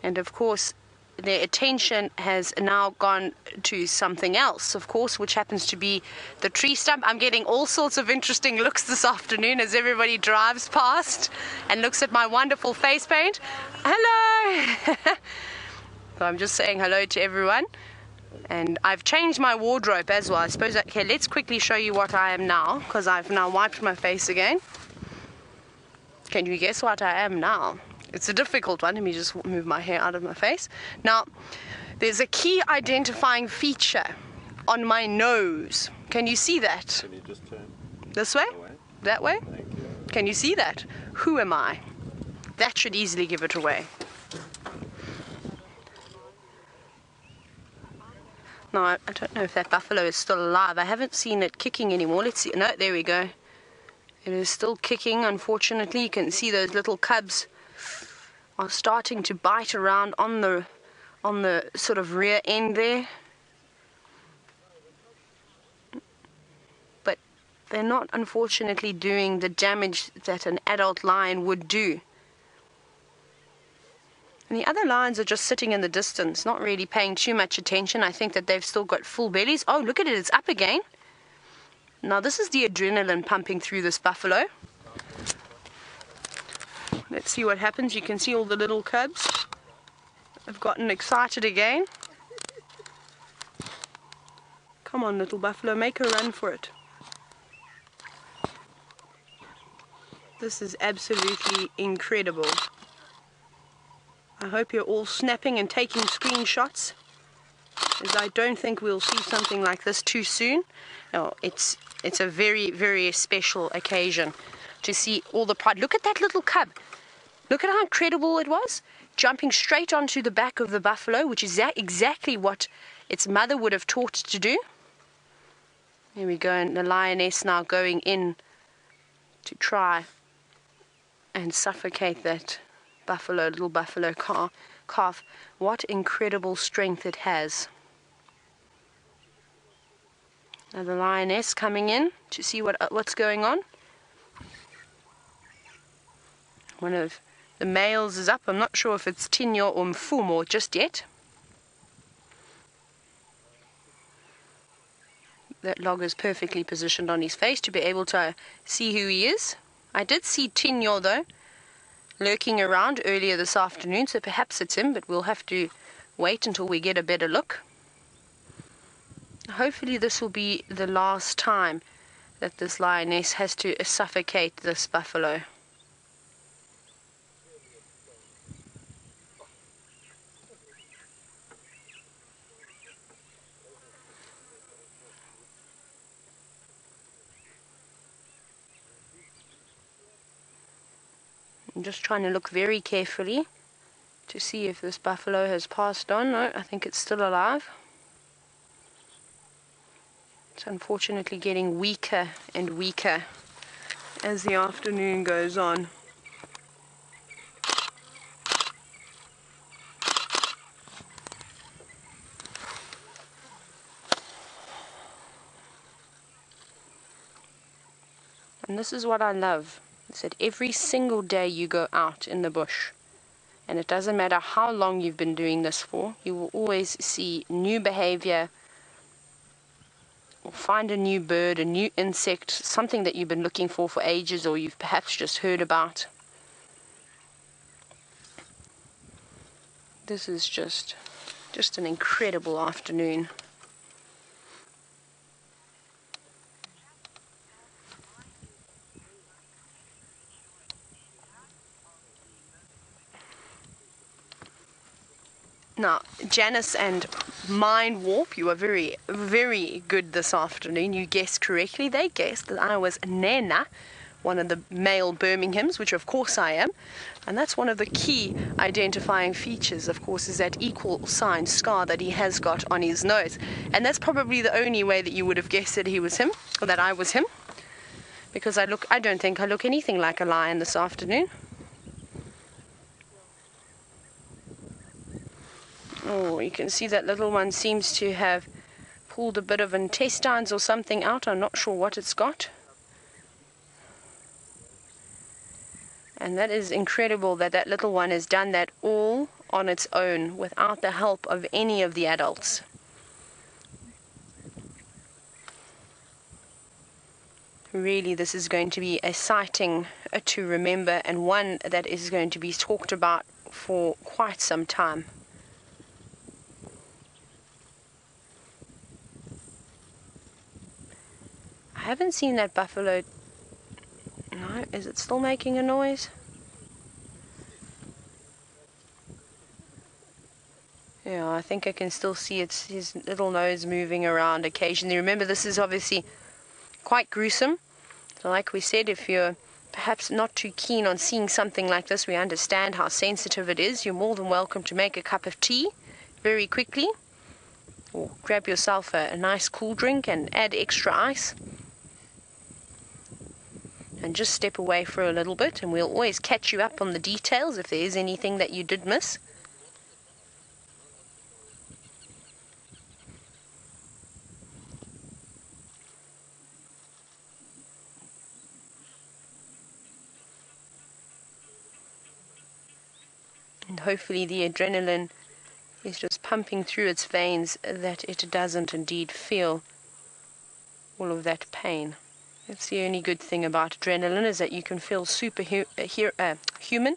And of course, their attention has now gone to something else, of course, which happens to be the tree stump. I'm getting all sorts of interesting looks this afternoon as everybody drives past and looks at my wonderful face paint. Hello! So I'm just saying hello to everyone. And I've changed my wardrobe as well. I suppose, okay, let's quickly show you what I am now, because I've now wiped my face again. Can you guess what I am now? It's a difficult one. Let me just move my hair out of my face. Now, there's a key identifying feature on my nose. Can you see that? Can you just turn This way? away? That way? Thank you. Can you see that? Who am I? That should easily give it away. No, I don't know if that buffalo is still alive. I haven't seen it kicking anymore. Let's see. No, there we go. It is still kicking, unfortunately. You can see those little cubs are starting to bite around on the sort of rear end there. But they're not, unfortunately, doing the damage that an adult lion would do. And the other lions are just sitting in the distance, not really paying too much attention. I think that they've still got full bellies. Oh, look at it, it's up again. Now, this is the adrenaline pumping through this buffalo. Let's see what happens. You can see all the little cubs have gotten excited again. Come on, little buffalo, make a run for it. This is absolutely incredible. I hope you're all snapping and taking screenshots, as I don't think we'll see something like this too soon. No, it's a very, very special occasion to see all the pride. Look at that little cub. Look at how incredible it was, jumping straight onto the back of the buffalo, which is exactly what its mother would have taught it to do. Here we go, and the lioness now going in to try and suffocate that buffalo, little buffalo calf. What incredible strength it has. Now the lioness coming in to see what's going on. One of the males is up. I'm not sure if it's Nat.Geo or Nkuhuma just yet. That log is perfectly positioned on his face to be able to see who he is. I did see Nat.Geo though, lurking around earlier this afternoon, so perhaps it's him, but we'll have to wait until we get a better look. Hopefully this will be the last time that this lioness has to suffocate this buffalo. I'm just trying to look very carefully to see if this buffalo has passed on. No, I think it's still alive. It's unfortunately getting weaker and weaker as the afternoon goes on. And this is what I love. Is that every single day you go out in the bush, and it doesn't matter how long you've been doing this for, you will always see new behavior, or find a new bird, a new insect, something that you've been looking for ages, or you've perhaps just heard about. This is just an incredible afternoon. Now, Janice and Mind Warp, you are very, very good this afternoon. You guessed correctly. They guessed that I was Nana, one of the male Birminghams, which of course I am. And that's one of the key identifying features, of course, is that equal sign scar that he has got on his nose. And that's probably the only way that you would have guessed that he was him, or that I was him. Because I don't think I look anything like a lion this afternoon. Oh, you can see that little one seems to have pulled a bit of intestines or something out. I'm not sure what it's got. And that is incredible that that little one has done that all on its own without the help of any of the adults. Really, this is going to be a sighting to remember, and one that is going to be talked about for quite some time. I haven't seen that buffalo. No, is it still making a noise? Yeah, I think I can still see his little nose moving around occasionally. Remember, this is obviously quite gruesome. So like we said, if you're perhaps not too keen on seeing something like this, we understand how sensitive it is. You're more than welcome to make a cup of tea very quickly, or grab yourself a nice cool drink and add extra ice, and just step away for a little bit, and we'll always catch you up on the details if there is anything that you did miss. And hopefully the adrenaline is just pumping through its veins, that it doesn't indeed feel all of that pain. That's the only good thing about adrenaline, is that you can feel human.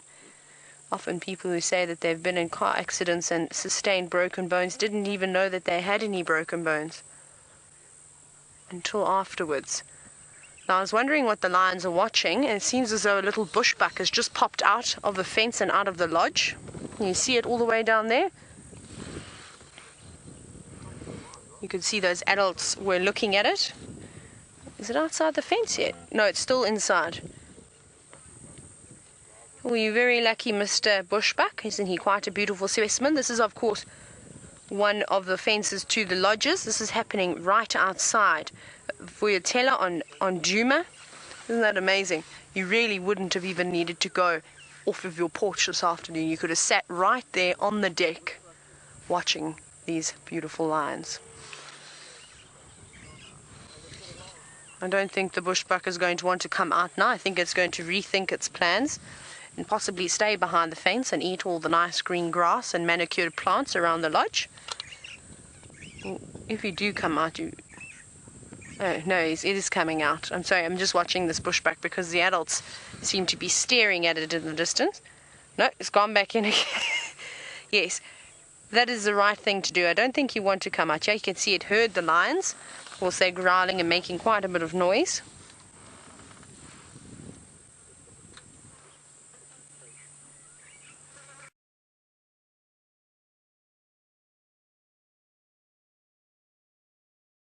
Often people who say that they've been in car accidents and sustained broken bones didn't even know that they had any broken bones until afterwards. Now, I was wondering what the lions are watching, and it seems as though a little bushbuck has just popped out of the fence and out of the lodge. Can you see it all the way down there? You can see those adults were looking at it. Is it outside the fence yet? No, it's still inside. Well, you're very lucky, Mr. Bushbuck. Isn't he quite a beautiful specimen? This is, of course, one of the fences to the lodges. This is happening right outside Vuyatela on Djuma. Isn't that amazing? You really wouldn't have even needed to go off of your porch this afternoon. You could have sat right there on the deck watching these beautiful lions. I don't think the bushbuck is going to want to come out now. I think it's going to rethink its plans and possibly stay behind the fence and eat all the nice green grass and manicured plants around the lodge. If you do come out, you... Oh, no, it is coming out. I'm sorry, I'm just watching this bushbuck because the adults seem to be staring at it in the distance. No, it's gone back in again. Yes, that is the right thing to do. I don't think you want to come out. Yeah, you can see it heard the lions. Of course, they're growling and making quite a bit of noise.